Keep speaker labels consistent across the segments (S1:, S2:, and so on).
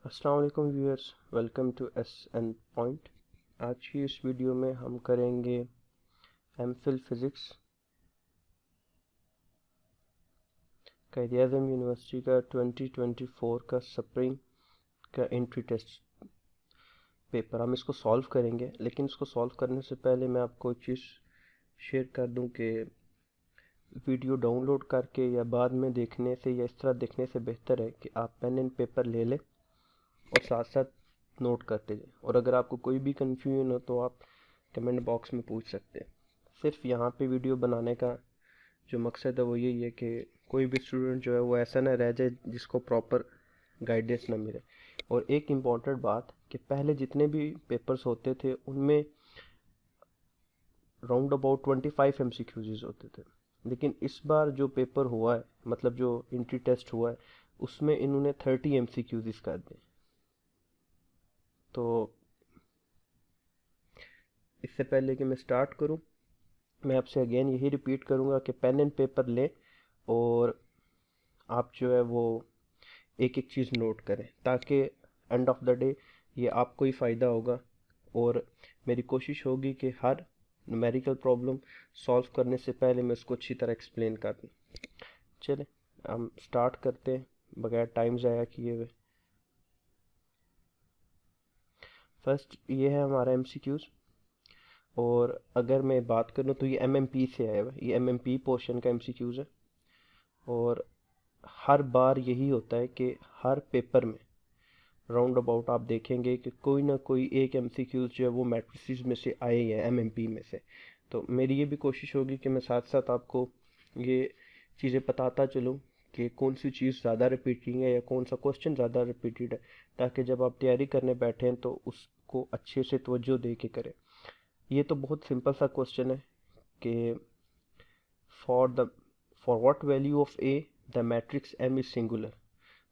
S1: अस्सलाम वालेकुम viewers, welcome to S N point. आज की इस वीडियो में हम करेंगे एमफिल फिज़िक्स कायद-ए-आज़म यूनिवर्सिटी का 2024 का स्प्रिंग का एंट्री टेस्ट पेपर। हम इसको सॉल्व करेंगे, लेकिन इसको सॉल्व करने से पहले मैं आपको एक चीज़ शेयर कर दूं कि वीडियो डाउनलोड करके या बाद में देखने से या इस तरह देखने से बेहतर है कि आप पेन एंड पेपर ले लें और साथ साथ नोट करते जाएं। और अगर आपको कोई भी कन्फ्यूजन हो तो आप कमेंट बॉक्स में पूछ सकते हैं। सिर्फ यहाँ पे वीडियो बनाने का जो मकसद है वो यही है कि कोई भी स्टूडेंट जो है वो ऐसा ना रह जाए जिसको प्रॉपर गाइडेंस ना मिले। और एक इम्पॉर्टेंट बात कि पहले जितने भी पेपर्स होते थे उनमें राउंड अबाउट 25 MCQs होते थे, लेकिन इस बार जो पेपर हुआ है, मतलब जो एंट्री टेस्ट हुआ है, उसमें इन्होंने 30 MCQs कर दिए। तो इससे पहले कि मैं स्टार्ट करूं, मैं आपसे अगेन यही रिपीट करूंगा कि पेन एंड पेपर लें और आप जो है वो एक एक चीज़ नोट करें, ताकि एंड ऑफ द डे ये आपको ही फ़ायदा होगा। और मेरी कोशिश होगी कि हर न्यूमेरिकल प्रॉब्लम सॉल्व करने से पहले मैं उसको अच्छी तरह एक्सप्लेन कर दूँ। चलें हम स्टार्ट करते हैं बगैर टाइम ज़ाया किए हुए। फर्स्ट ये है हमारा MCQs, और अगर मैं बात करूँ तो ये MMP से आया हुआ है, ये MMP पोर्शन का MCQs है। और हर बार यही होता है कि हर पेपर में राउंड अबाउट आप देखेंगे कि कोई ना कोई एक MCQs जो है वो मैट्रिसेस में से आए हैं, MMP में से। तो मेरी ये भी कोशिश होगी कि मैं साथ साथ आपको ये चीज़ें बताता चलूँ कि कौन सी चीज़ ज़्यादा रिपीटिंग है या कौन सा क्वेश्चन ज़्यादा रिपीटेड है, ताकि जब आप तैयारी करने बैठें तो उसको अच्छे से तवज्जो दे के करें। ये तो बहुत सिंपल सा क्वेश्चन है कि for the for what value of a the matrix M is singular.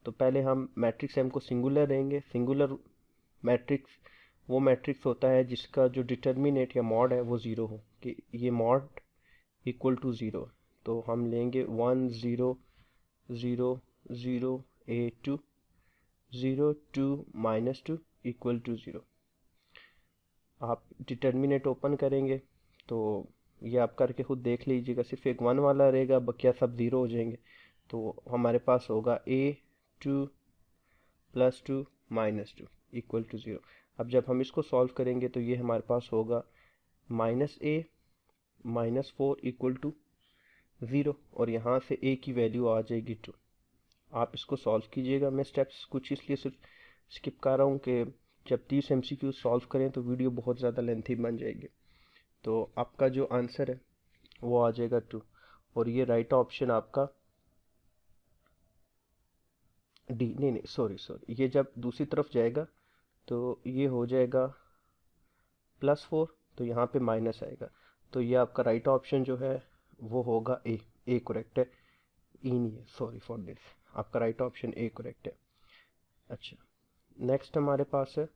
S1: तो पहले हम मैट्रिक्स एम को सिंगुलर लेंगे। सिंगुलर मैट्रिक्स वो मैट्रिक्स होता है जिसका जो डिटर्मिनेट या मॉड है वो ज़ीरो हो, कि ये मॉड इक्वल टू ज़ीरो। तो हम लेंगे 1 0 0 0 a 2 0 2 -2 इक्वल टू ज़ीरो। आप डिटर्मिनेट ओपन करेंगे तो ये आप करके खुद देख लीजिएगा, सिर्फ एक 1 वाला रहेगा, बकिया सब ज़ीरो हो जाएंगे। तो हमारे पास होगा a2 +2 -2 इक्वल टू ज़ीरो। अब जब हम इसको सॉल्व करेंगे तो ये हमारे पास होगा -a -4 इक्वल टू ज़ीरो, और यहाँ से a की वैल्यू आ जाएगी 2। आप इसको सॉल्व कीजिएगा। मैं स्टेप्स कुछ इसलिए सिर्फ स्किप कर रहा हूँ कि जब 30 MCQ सॉल्व करें तो वीडियो बहुत ज़्यादा लेंथी बन जाएगी। तो आपका जो आंसर है वो आ जाएगा 2, और ये राइट ऑप्शन आपका डी, नहीं सॉरी, ये जब दूसरी तरफ जाएगा तो ये हो जाएगा +4, तो यहाँ पे माइनस आएगा। तो ये आपका राइट ऑप्शन जो है वो होगा ए करेक्ट है, ई नहीं है, सॉरी फॉर दिस। आपका राइट ऑप्शन ए करेक्ट है। अच्छा, नेक्स्ट हमारे पास है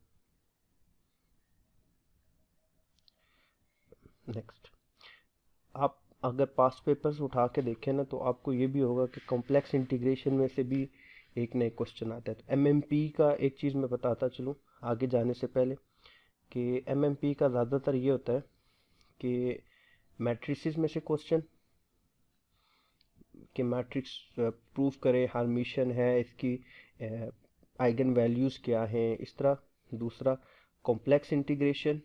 S1: नेक्स्ट। आप अगर पास्ट पेपर्स उठा के देखें ना तो आपको ये भी होगा कि कॉम्प्लेक्स इंटीग्रेशन में से भी एक नए क्वेश्चन आता है। तो MMP का एक चीज़ मैं बताता चलूँ आगे जाने से पहले कि MMP का ज़्यादातर ये होता है कि मैट्रिसेस में से क्वेश्चन, कि मैट्रिक्स प्रूव करे, हर्मिशियन है, इसकी आइगन वैल्यूज़ क्या हैं, इस तरह। दूसरा कॉम्प्लेक्स इंटीग्रेशन,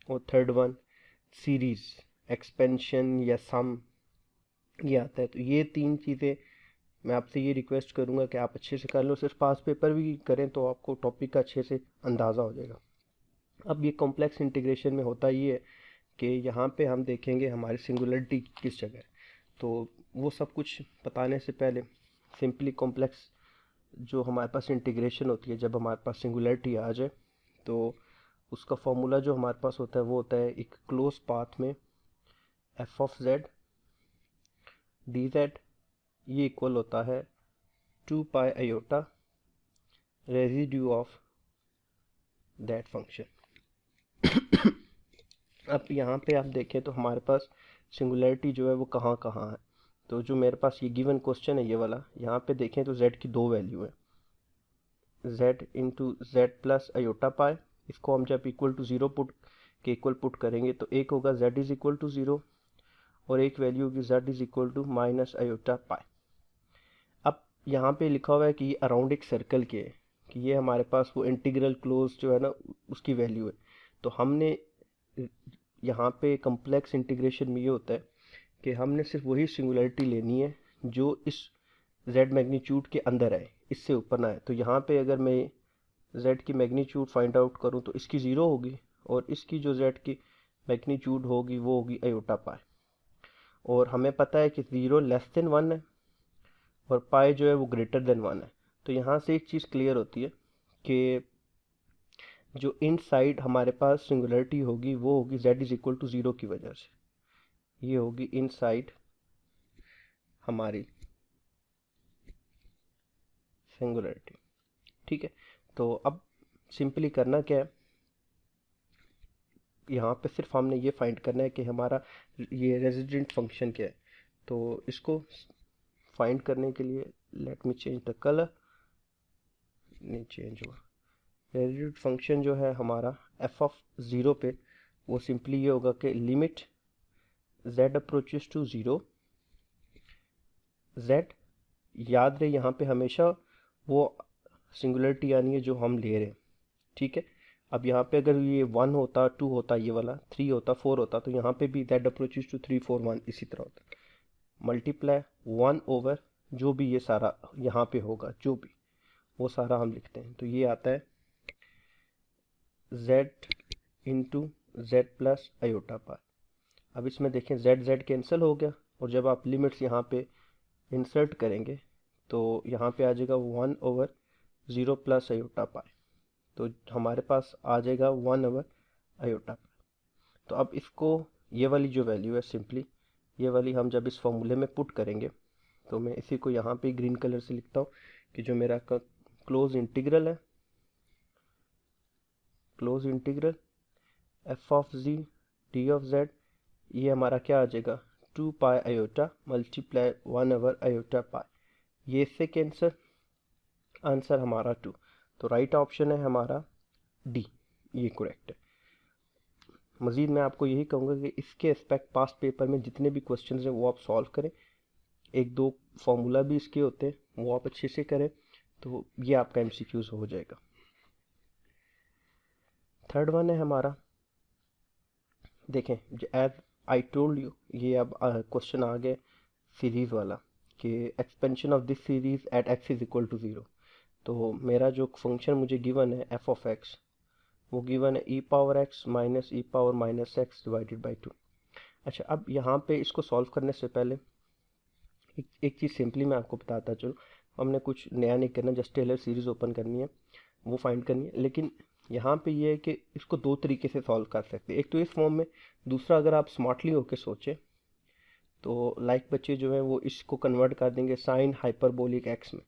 S1: और थर्ड वन सीरीज़, एक्सपेंशन या सम, ये आता है। तो ये तीन चीज़ें मैं आपसे ये रिक्वेस्ट करूँगा कि आप अच्छे से कर लो। सिर्फ पास पेपर भी करें तो आपको टॉपिक का अच्छे से अंदाज़ा हो जाएगा। अब ये कॉम्प्लेक्स इंटीग्रेशन में होता ये है कि यहाँ पे हम देखेंगे हमारी सिंगुलरिटी किस जगह है। तो वो सब कुछ बताने से पहले सिंपली कॉम्प्लेक्स जो हमारे पास इंटीग्रेशन होती है, जब हमारे पास सिंगुलरिटी आ जाए तो उसका फॉर्मूला जो हमारे पास होता है वो होता है एक क्लोज पाथ में f(z) dz, ये इक्वल होता है 2 π i residue of that function. अब यहाँ पे आप देखें तो हमारे पास सिंगुलरिटी जो है वो कहाँ कहाँ है। तो जो मेरे पास ये गिवन क्वेश्चन है ये वाला, यहाँ पे देखें तो z की 2 वैल्यू है, z into Z plus iota pi, इसको हम जब इक्वल टू ज़ीरो पुट करेंगे तो एक होगा z is equal to zero और एक वैल्यू होगी z is equal to minus iota pi. अब यहाँ पे लिखा हुआ है कि ये अराउंड एक सर्कल के है, कि ये हमारे पास वो इंटीग्रल क्लोज जो है ना उसकी वैल्यू है। तो हमने यहाँ पे कम्प्लेक्स इंटीग्रेशन में ये होता है कि हमने सिर्फ वही सिंगुलरिटी लेनी है जो इस z मैग्नीट्यूड के अंदर है, इससे ऊपर ना है। तो यहाँ पे अगर मैं z की मैग्नीट्यूड फाइंड आउट करूँ तो इसकी ज़ीरो होगी और इसकी जो z की मैग्नीट्यूड होगी वो होगी अयोटा पाई। और हमें पता है कि ज़ीरो लेस देन वन है और पाई जो है वो ग्रेटर देन वन है। तो यहाँ से एक चीज़ क्लियर होती है कि जो इन साइड हमारे पास सिंगुलरिटी होगी वो होगी z is equal to zero की वजह से, ये होगी इन साइड हमारी सिंगुलरिटी। ठीक है, तो अब सिंपली करना क्या है, यहाँ पे सिर्फ हमने ये फाइंड करना है कि हमारा ये रेजिडेंट फंक्शन क्या है। तो इसको फाइंड करने के लिए let me change the colour, नहीं चेंज हुआ। रेजिडेंट फंक्शन जो है हमारा एफ ऑफ ज़ीरो पे वो सिंपली ये होगा कि limit z approaches to zero, z याद रहे यहाँ पे हमेशा वो सिंगुलरिटी आनी है जो हम ले रहे हैं। ठीक है, अब यहाँ पे अगर ये वन होता, टू होता, ये वाला थ्री होता, फोर होता, तो यहाँ पे भी z approaches to three four one इसी तरह होता। मल्टीप्लाई वन ओवर जो भी ये सारा यहाँ पे होगा जो भी वो सारा हम लिखते हैं। तो ये आता है z into Z plus iota pi. अब इसमें देखें z कैंसिल हो गया और जब आप लिमिट्स यहाँ पे इंसर्ट करेंगे तो यहाँ पे आ जाएगा one over zero plus iota pi, तो हमारे पास आ जाएगा वन ओवर अयोटा पाई। तो अब इसको ये वाली जो वैल्यू है सिंपली ये वाली हम जब इस फॉर्मूले में पुट करेंगे तो मैं इसी को यहाँ पे ग्रीन कलर से लिखता हूँ कि जो मेरा क्लोज इंटीग्रल है, close integral F of G D of Z, ये हमारा क्या आ जाएगा two pi iota multiply one over iota pi. ये इससे कैंसर, आंसर हमारा टू। तो राइट ऑप्शन है हमारा डी, ये करेक्ट है। मज़ीद मैं आपको यही कहूँगा कि इसके एस्पेक्ट पास्ट पेपर में जितने भी क्वेश्चंस हैं वो आप सॉल्व करें, एक दो फार्मूला भी इसके होते हैं वो आप अच्छे से करें, तो ये आपका एमसीक्यूज हो जाएगा। थर्ड वन है हमारा, देखें एज आई टोल्ड यू, ये अब क्वेश्चन आ गए सीरीज़ वाला कि expansion of this series at x is equal to zero. तो मेरा जो फंक्शन मुझे गिवन है एफ ऑफ एक्स वो गिवन है e power x minus e power minus x divided by two. अच्छा, अब यहाँ पे इसको सॉल्व करने से पहले एक चीज़ सिंपली मैं आपको बताता चलो, हमने कुछ नया नहीं करना, जस्ट टेलर सीरीज़ ओपन करनी है वो फाइंड करनी है। लेकिन यहाँ पे ये है कि इसको दो तरीके से सॉल्व कर सकते हैं, एक तो इस फॉर्म में, दूसरा अगर आप स्मार्टली होके सोचें तो लाइक बच्चे जो हैं वो इसको कन्वर्ट कर देंगे साइन हाइपरबोलिक एक्स में।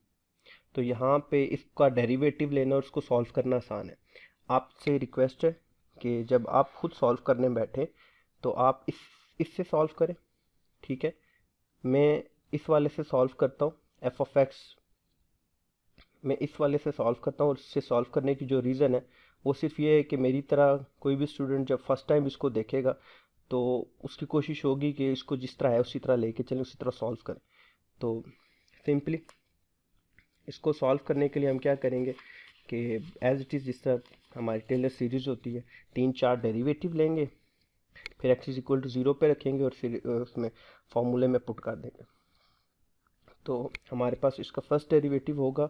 S1: तो यहाँ पे इसका डेरिवेटिव लेना और उसको सॉल्व करना आसान है। आपसे रिक्वेस्ट है कि जब आप खुद सॉल्व करने बैठे तो आप इससे सॉल्व करें। ठीक है, मैं इस वाले से सॉल्व करता हूँ, एफ ऑफ एक्स मैं इस वाले से सॉल्व करता हूँ और इससे सॉल्व करने की जो रीज़न है वो सिर्फ ये है कि मेरी तरह कोई भी स्टूडेंट जब फर्स्ट टाइम इसको देखेगा तो उसकी कोशिश होगी कि इसको जिस तरह है उसी तरह लेके चलें, उसी तरह सॉल्व करें। तो सिंपली इसको सॉल्व करने के लिए हम क्या करेंगे कि एज इट इज़ जिस तरह हमारी टेलर सीरीज़ होती है, तीन चार डेरिवेटिव लेंगे, फिर x is equal to zero पे रखेंगे और फिर उसमें फॉर्मूले में पुट कर देंगे। तो हमारे पास इसका फर्स्ट डेरिवेटिव होगा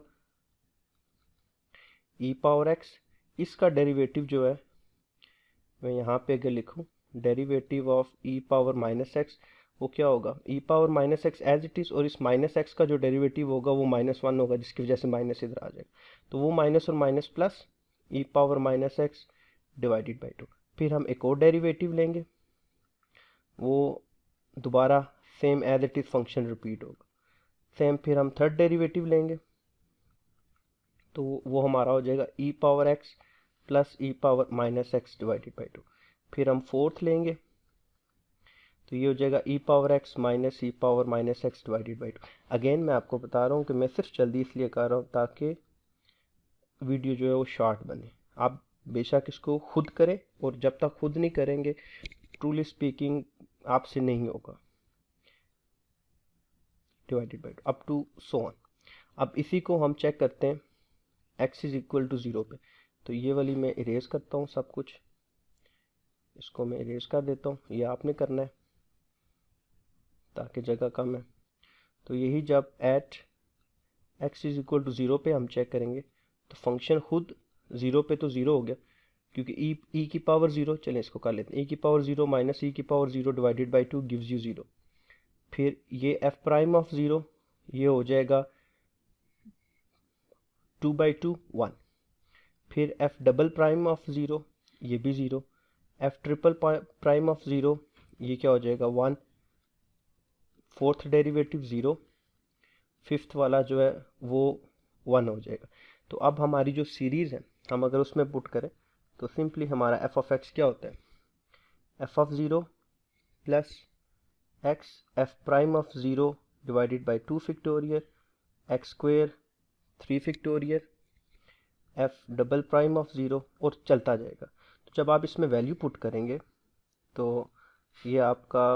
S1: ई पावर एक्स, इसका डेरिवेटिव जो है मैं यहाँ पे अगर लिखूँ derivative of e power minus x वो क्या होगा ई पावर माइनस एक्स एज इट इज़, और इस माइनस एक्स का जो डेरिवेटिव होगा वो माइनस वन होगा जिसकी वजह से माइनस इधर आ जाएगा। तो वो माइनस और minus plus e power minus x divided by two. फिर हम एक और डेरिवेटिव लेंगे, वो दोबारा same as it is function repeat होगा, सेम। फिर हम थर्ड डेरिवेटिव लेंगे तो वो हमारा हो जाएगा e power x plus e power minus x divided by two. फिर हम फोर्थ लेंगे तो ये हो जाएगा e power x minus e power minus x divided by two. Again मैं आपको बता रहा हूँ कि मैं सिर्फ जल्दी इसलिए कर रहा हूँ ताकि वीडियो जो है वो शॉर्ट बने। आप बेशक इसको खुद करें, और जब तक खुद नहीं करेंगे ट्रूली स्पीकिंग आपसे नहीं होगा। Divided by up to so on. अब इसी को हम चेक करते हैं x इज इक्वल टू 0 पे। तो ये वाली मैं इरेज करता हूँ सब कुछ, इसको मैं इरेज कर देता हूँ, ये आपने करना है ताकि जगह कम है। तो यही जब at x is equal to 0 पे हम चेक करेंगे तो फंक्शन खुद 0 पे तो 0 हो गया, क्योंकि e की पावर 0, चलें इसको कर लेते हैं, e की पावर 0 माइनस e की power 0 divided by 2 gives you 0। फिर ये f प्राइम ऑफ 0 ये हो जाएगा 2 बाई 2 1। फिर f डबल प्राइम ऑफ 0 ये भी 0। f ट्रिपल प्राइम ऑफ 0 ये क्या हो जाएगा 1। फोर्थ डेरिवेटिव 0, फिफ्थ वाला जो है वो 1 हो जाएगा। तो अब हमारी जो सीरीज़ है हम अगर उसमें पुट करें तो सिंपली हमारा एफ ऑफ एक्स क्या होता है, f of 0 plus x F prime of 0 divided by 2 factorial x square 3 factorial F double prime of 0 और चलता जाएगा। तो जब आप इसमें वैल्यू पुट करेंगे तो ये आपका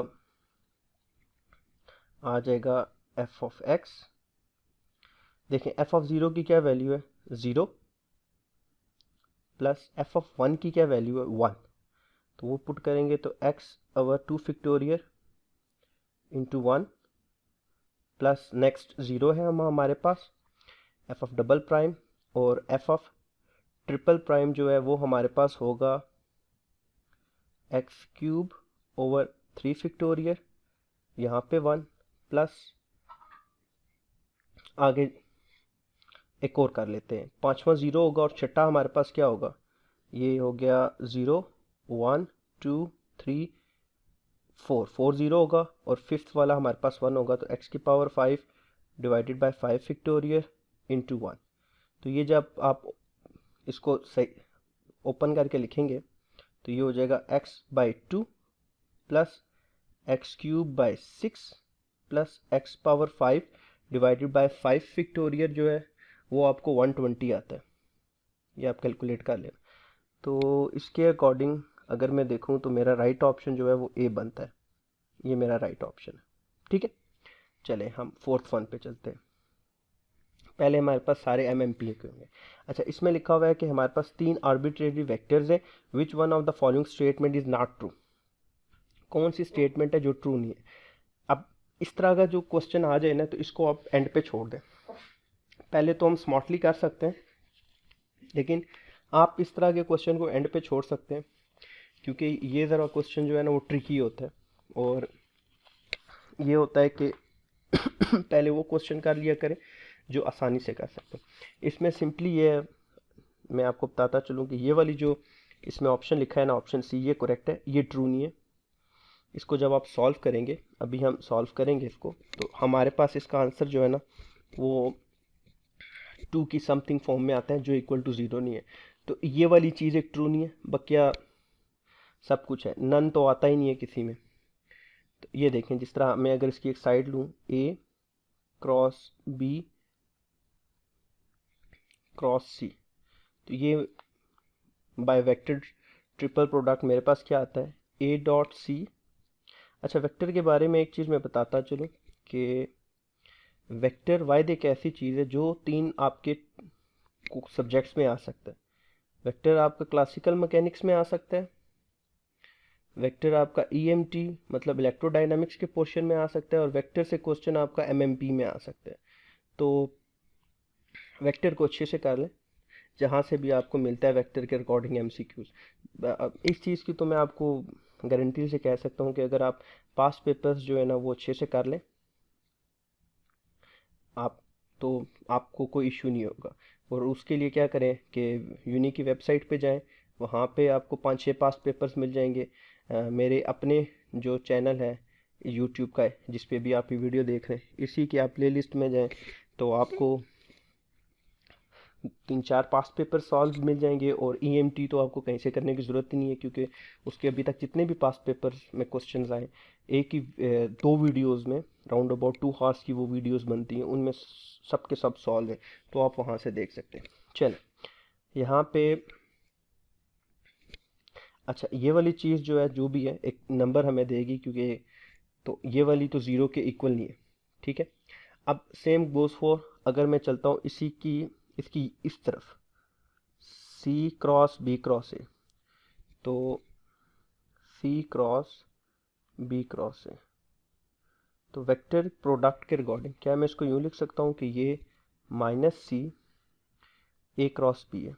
S1: आ जाएगा एफ ऑफ एक्स। देखें एफ ऑफ 0 की क्या वैल्यू है 0, प्लस एफ ऑफ 1 की क्या वैल्यू है 1। तो वो पुट करेंगे तो x over 2 factorial into 1 plus next 0 है हमारे पास एफ ऑफ डबल प्राइम, और एफ ऑफ ट्रिपल प्राइम जो है वो हमारे पास होगा एक्स क्यूब ओवर 3 फैक्टोरियल, यहाँ पे 1 प्लस आगे एक और कर लेते हैं, पांचवा 0 होगा और छठा हमारे पास क्या होगा, ये हो गया 0 1 2 3 4 4 0 होगा, और फिफ्थ वाला हमारे पास 1 होगा। तो x की power 5 divided by 5 factorial into 1। तो ये जब आप इसको सही ओपन करके लिखेंगे तो ये हो जाएगा x by 2 plus x cube by 6 plus x power 5 divided by 5 factorial जो है वो आपको 120 आता है। ये आप कैलकुलेट कर लेना। तो इसके अकॉर्डिंग अगर मैं देखूं तो मेरा राइट ऑप्शन जो है वो ए बनता है, ये मेरा राइट ऑप्शन है। ठीक है, चले हम फोर्थ वन पे चलते हैं। पहले हमारे पास सारे एम एम पी के होंगे। अच्छा, इसमें लिखा हुआ है कि हमारे पास 3 आर्बिट्रेरी वेक्टर्स है, which one of the following statement is not true. कौन सी स्टेटमेंट है जो ट्रू नहीं है। अब इस तरह का जो क्वेश्चन आ जाए ना तो इसको आप एंड पे छोड़ दें। पहले तो हम स्मार्टली कर सकते हैं, लेकिन आप इस तरह के क्वेश्चन को एंड पे छोड़ सकते हैं, क्योंकि ये ज़रा क्वेश्चन जो है ना वो ट्रिकी होता है, और ये होता है कि पहले वो क्वेश्चन कर लिया करें जो आसानी से कर सकते हैं। इसमें सिंपली ये है, मैं आपको बताता चलूँ कि ये वाली जो इसमें ऑप्शन लिखा है ना, ऑप्शन सी, ये करेक्ट है, ये ट्रू नहीं है। इसको जब आप सॉल्व करेंगे, अभी हम सॉल्व करेंगे इसको, तो हमारे पास इसका आंसर जो है ना वो 2 की समथिंग फॉर्म में आता है जो इक्वल टू 0 नहीं है। तो ये वाली चीज़ एक ट्रू नहीं है, बकिया सब कुछ है, नन तो आता ही नहीं है किसी में। तो ये देखें, जिस तरह मैं अगर इसकी एक साइड लूँ ए क्रॉस बी क्रॉस सी, तो ये बाय वेक्टर ट्रिपल प्रोडक्ट मेरे पास क्या आता है ए डॉट सी। अच्छा, वेक्टर के बारे में एक चीज़ मैं बताता चलूँ कि वेक्टर वाइड एक ऐसी चीज़ है जो 3 आपके सब्जेक्ट्स में आ सकता है। वेक्टर आपका क्लासिकल मैकेनिक्स में आ सकता है, वेक्टर आपका ईएमटी मतलब इलेक्ट्रोडायनामिक्स के पोर्शन में आ सकता है, और वेक्टर से क्वेश्चन आपका एमएमपी में आ सकता है। तो वेक्टर को अच्छे से कर लें, जहाँ से भी आपको मिलता है वेक्टर के अकॉर्डिंग एमसीक्यूज। इस चीज़ की तो मैं आपको गारंटी से कह सकता हूँ कि अगर आप पास्ट पेपर्स जो है ना वो अच्छे से कर लें आप, तो आपको कोई इशू नहीं होगा। और उसके लिए क्या करें कि यूनी की वेबसाइट पे जाएं, वहाँ पे आपको 5-6 पास्ट पेपर्स मिल जाएंगे। मेरे अपने जो चैनल है यूट्यूब का है जिस पे भी आप ये वीडियो देख रहे हैं, इसी की आप प्लेलिस्ट में जाएं तो आपको 3-4 पास्ट पेपर सॉल्व मिल जाएंगे। और ईएमटी तो आपको कहीं से करने की ज़रूरत ही नहीं है, क्योंकि उसके अभी तक जितने भी पास्ट पेपर में क्वेश्चंस आए, एक ही 2 वीडियोस में राउंड अबाउट 2 हार्स की वो वीडियोस बनती हैं, उनमें सब के सब सॉल्व है, तो आप वहाँ से देख सकते हैं। चलें, यहाँ पे अच्छा, ये वाली चीज़ जो है, जो भी है, एक नंबर हमें देगी, क्योंकि तो ये वाली तो ज़ीरो के इक्वल नहीं है, ठीक है। अब सेम गोज़ फॉर, अगर मैं चलता हूँ इसकी इस तरफ, सी क्रॉस बी क्रॉस ए, तो सी क्रॉस बी क्रॉस ए, तो वेक्टर प्रोडक्ट के रिगार्डिंग क्या मैं इसको यूँ लिख सकता हूँ कि ये माइनस सी ए क्रॉस बी है।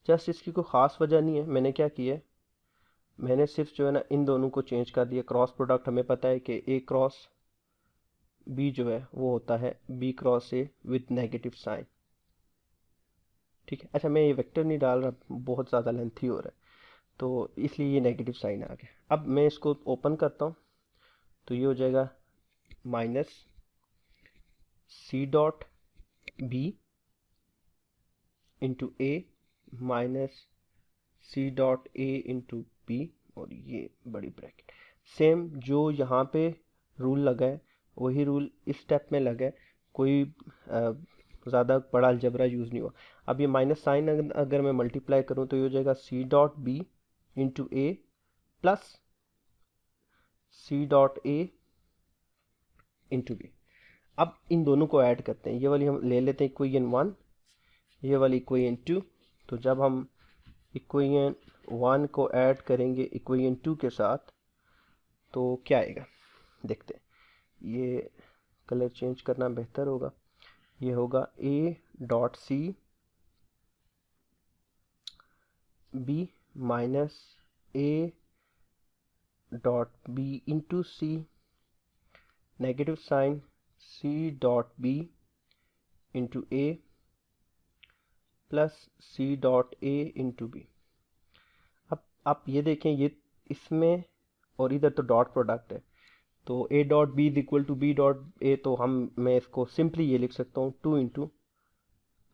S1: जस्ट इसकी कोई ख़ास वजह नहीं है, मैंने क्या किया है, मैंने सिर्फ जो है ना इन दोनों को चेंज कर दिया। क्रॉस प्रोडक्ट हमें पता है कि ए क्रॉस बी जो है वो होता है B cross A with negative sign, ठीक है। अच्छा, मैं ये वेक्टर नहीं डाल रहा, बहुत ज़्यादा लेंथी हो रहा है, तो इसलिए ये नेगेटिव साइन आ गया। अब मैं इसको ओपन करता हूँ, तो ये हो जाएगा minus C dot B into A minus C dot A into B, और ये बड़ी ब्रैकेट। सेम जो यहाँ पे रूल लगा है वही रूल इस स्टेप में लगा है, कोई ज़्यादा बड़ा अलजबरा यूज़ नहीं हुआ। अब ये माइनस साइन अगर मैं मल्टीप्लाई करूँ तो ये हो जाएगा C dot B into A plus C dot A into B. अब इन दोनों को ऐड करते हैं, ये वाली हम ले लेते हैं इक्वेशन 1, ये वाली इक्वेशन 2। तो जब हम इक्वेशन 1 को ऐड करेंगे इक्वेशन 2 के साथ तो क्या आएगा, देखते हैं। ये कलर चेंज करना बेहतर होगा, ये होगा A dot C B minus A dot B into C negative sign C dot B into A plus C dot A into B. अब आप ये देखें, ये इसमें और इधर तो डॉट प्रोडक्ट है, तो A dot B is equal to B dot A, तो मैं इसको सिंपली ये लिख सकता हूँ 2 इंटू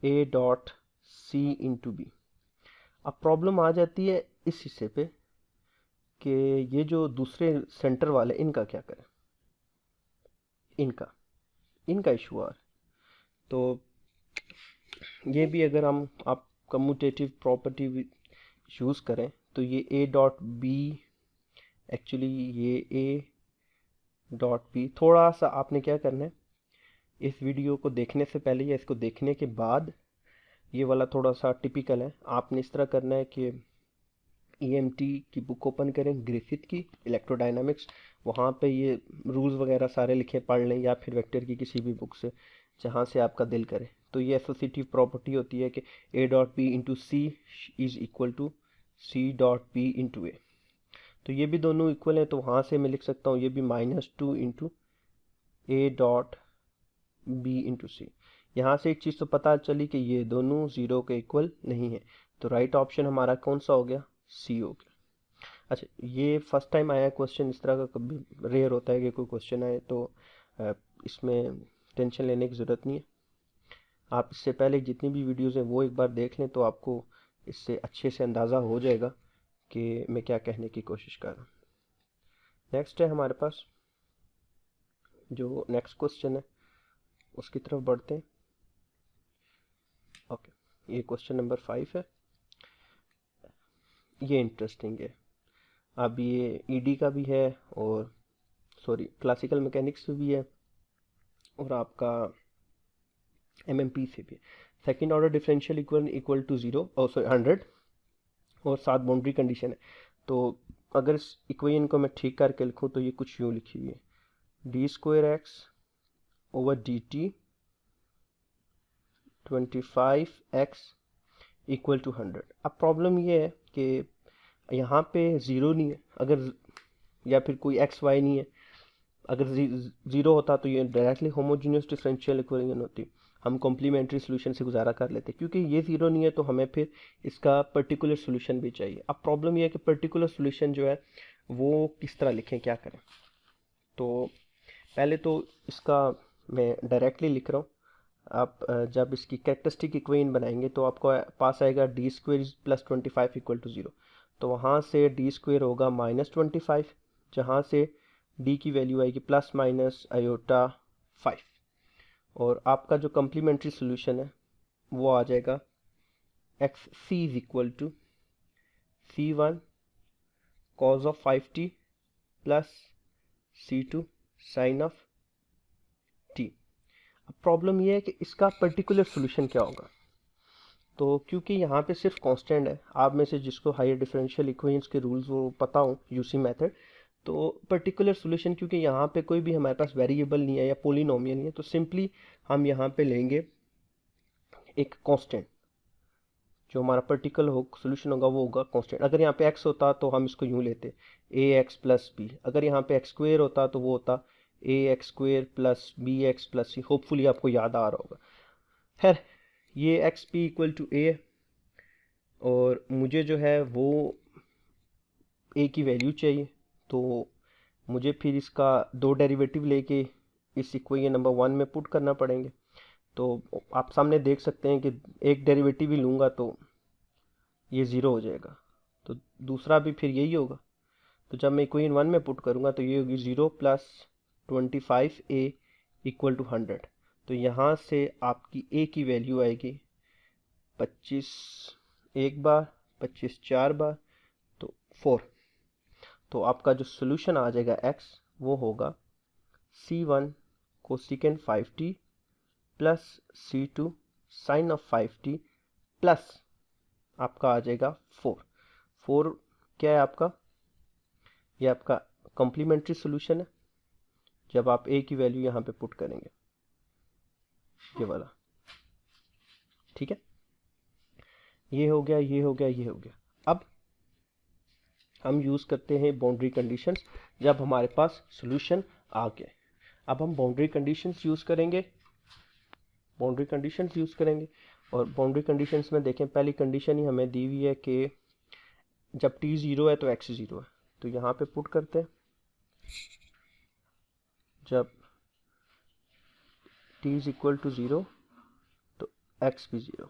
S1: ए डॉट सी इंटू बी। अब प्रॉब्लम आ जाती है इस हिस्से पे कि ये जो दूसरे सेंटर वाले इनका क्या करें, इनका इशू आ रहा है। तो ये भी अगर आप कम्यूटेटिव प्रॉपर्टी यूज़ करें तो ये ए डॉट बी, एक्चुअली ये ए डॉट बी, थोड़ा सा आपने क्या करना है, इस वीडियो को देखने से पहले या इसको देखने के बाद, ये वाला थोड़ा सा टिपिकल है, आपने इस तरह करना है कि ईएमटी की बुक ओपन करें, ग्रिफिथ की इलेक्ट्रोडायनामिक्स, वहाँ पे ये रूल्स वगैरह सारे लिखे पढ़ लें, या फिर वेक्टर की किसी भी बुक से जहाँ से आपका दिल करे। तो ये एसोसिएटिव प्रॉपर्टी होती है कि a dot B into c is equal to c dot B into a. तो ये भी दोनों इक्वल हैं, तो वहाँ से मैं लिख सकता हूँ ये भी -2 इंटू ए डॉट बी इंटू सी। यहाँ से एक चीज़ तो पता चली कि ये दोनों ज़ीरो के इक्वल नहीं है, तो राइट ऑप्शन हमारा कौन सा हो गया, सी हो गया। अच्छा, ये फर्स्ट टाइम आया क्वेश्चन इस तरह का, कभी रेयर होता है कि कोई क्वेश्चन आए, तो इसमें टेंशन लेने की ज़रूरत नहीं है। आप इससे पहले जितनी भी वीडियोज़ हैं वो एक बार देख लें, तो आपको इससे अच्छे से अंदाज़ा हो जाएगा कि मैं क्या कहने की कोशिश कर रहा हूँ। नेक्स्ट है हमारे पास, जो नेक्स्ट क्वेश्चन है उसकी तरफ बढ़ते हैं। ओके, ये क्वेश्चन नंबर 5 है, ये इंटरेस्टिंग है। अब ये ईडी का भी है, और सॉरी क्लासिकल मैकेनिक्स से भी है, और आपका एमएमपी से भी। Second order differential equal to 0 और सॉरी 100, और 7 बाउंड्री कंडीशन है। तो अगर इस इक्वेशन को मैं ठीक करके लिखूँ तो ये कुछ यूँ लिखी हुई है, D square X over D T 25x equal to 100। अब प्रॉब्लम ये है कि यहाँ पे ज़ीरो नहीं है, अगर या फिर कोई एक्स वाई नहीं है, अगर ज़ीरो होता तो ये डायरेक्टली होमोजीनियस डिफरेंशियल इक्वेशन होती, हम कॉम्प्लीमेंट्री सोल्यूशन से गुजारा कर लेते। क्योंकि ये ज़ीरो नहीं है तो हमें फिर इसका पर्टिकुलर सोल्यूशन भी चाहिए। अब प्रॉब्लम ये है कि पर्टिकुलर सोल्यूशन जो है वो किस तरह लिखें, क्या करें। तो पहले तो इसका मैं डायरेक्टली लिख रहा हूँ। आप जब इसकी कैरेक्टरिस्टिक इक्वेशन बनाएंगे तो आपको पास आएगा D square plus 25 equal to 0। तो वहाँ से डी स्क्वेयर होगा -25, जहाँ से डी की वैल्यू आएगी प्लस माइनस आयोटा 5, और आपका जो कम्प्लीमेंट्री सोल्यूशन है वो आ जाएगा X C is equal to C1 cos of 5t plus C2 sin of t। अब प्रॉब्लम ये है कि इसका पर्टिकुलर सोल्यूशन क्या होगा। तो क्योंकि यहाँ पे सिर्फ कांस्टेंट है, आप में से जिसको हायर डिफरेंशियल इक्वेशंस के रूल्स वो पता हो यूसी मेथड, तो पर्टिकुलर सोल्यूशन क्योंकि यहाँ पे कोई भी हमारे पास वेरिएबल नहीं है या पोलिनोमियल नहीं है, तो सिंपली हम यहाँ पे लेंगे एक कांस्टेंट, जो हमारा पर्टिकुलर सोल्यूशन होगा वो होगा कांस्टेंट। अगर यहाँ पे x होता तो हम इसको यूँ लेते ax प्लस बी, अगर यहाँ पे x स्क्वेयर होता तो वो होता ax square plus b x plus c. Hopefully आपको याद आ रहा होगा। खैर, ये x p equal to a है और मुझे जो है वो ए की वैल्यू चाहिए, तो मुझे फिर इसका दो डेरिवेटिव लेके इस इक्वेशन नंबर 1 में पुट करना पड़ेंगे। तो आप सामने देख सकते हैं कि एक डेरिवेटिव ही लूँगा तो ये ज़ीरो हो जाएगा, तो दूसरा भी फिर यही होगा। तो जब मैं इक्वेशन 1 में पुट करूँगा तो ये होगी 0 प्लस 25a इक्वल टू 100। तो यहाँ से आपकी a की वैल्यू आएगी 25 एक बार, 25 चार बार, तो 4। तो आपका जो सोल्यूशन आ जाएगा x वो होगा C1 cosecant 5t plus C2 sine of 5t plus आपका आ जाएगा 4 क्या है आपका, ये आपका कॉम्प्लीमेंट्री सोल्यूशन है जब आप a की वैल्यू यहाँ पे पुट करेंगे, ये वाला। ठीक है, ये हो गया, ये हो गया, ये हो गया। अब हम यूज़ करते हैं बाउंड्री कंडीशंस जब हमारे पास सोल्यूशन आ गया। अब हम बाउंड्री कंडीशंस यूज़ करेंगे, और बाउंड्री कंडीशंस में देखें, पहली कंडीशन ही हमें दी हुई है कि जब t 0 है तो x 0 है। तो यहाँ पे पुट करते हैं, जब t इज इक्वल टू 0 तो x भी 0।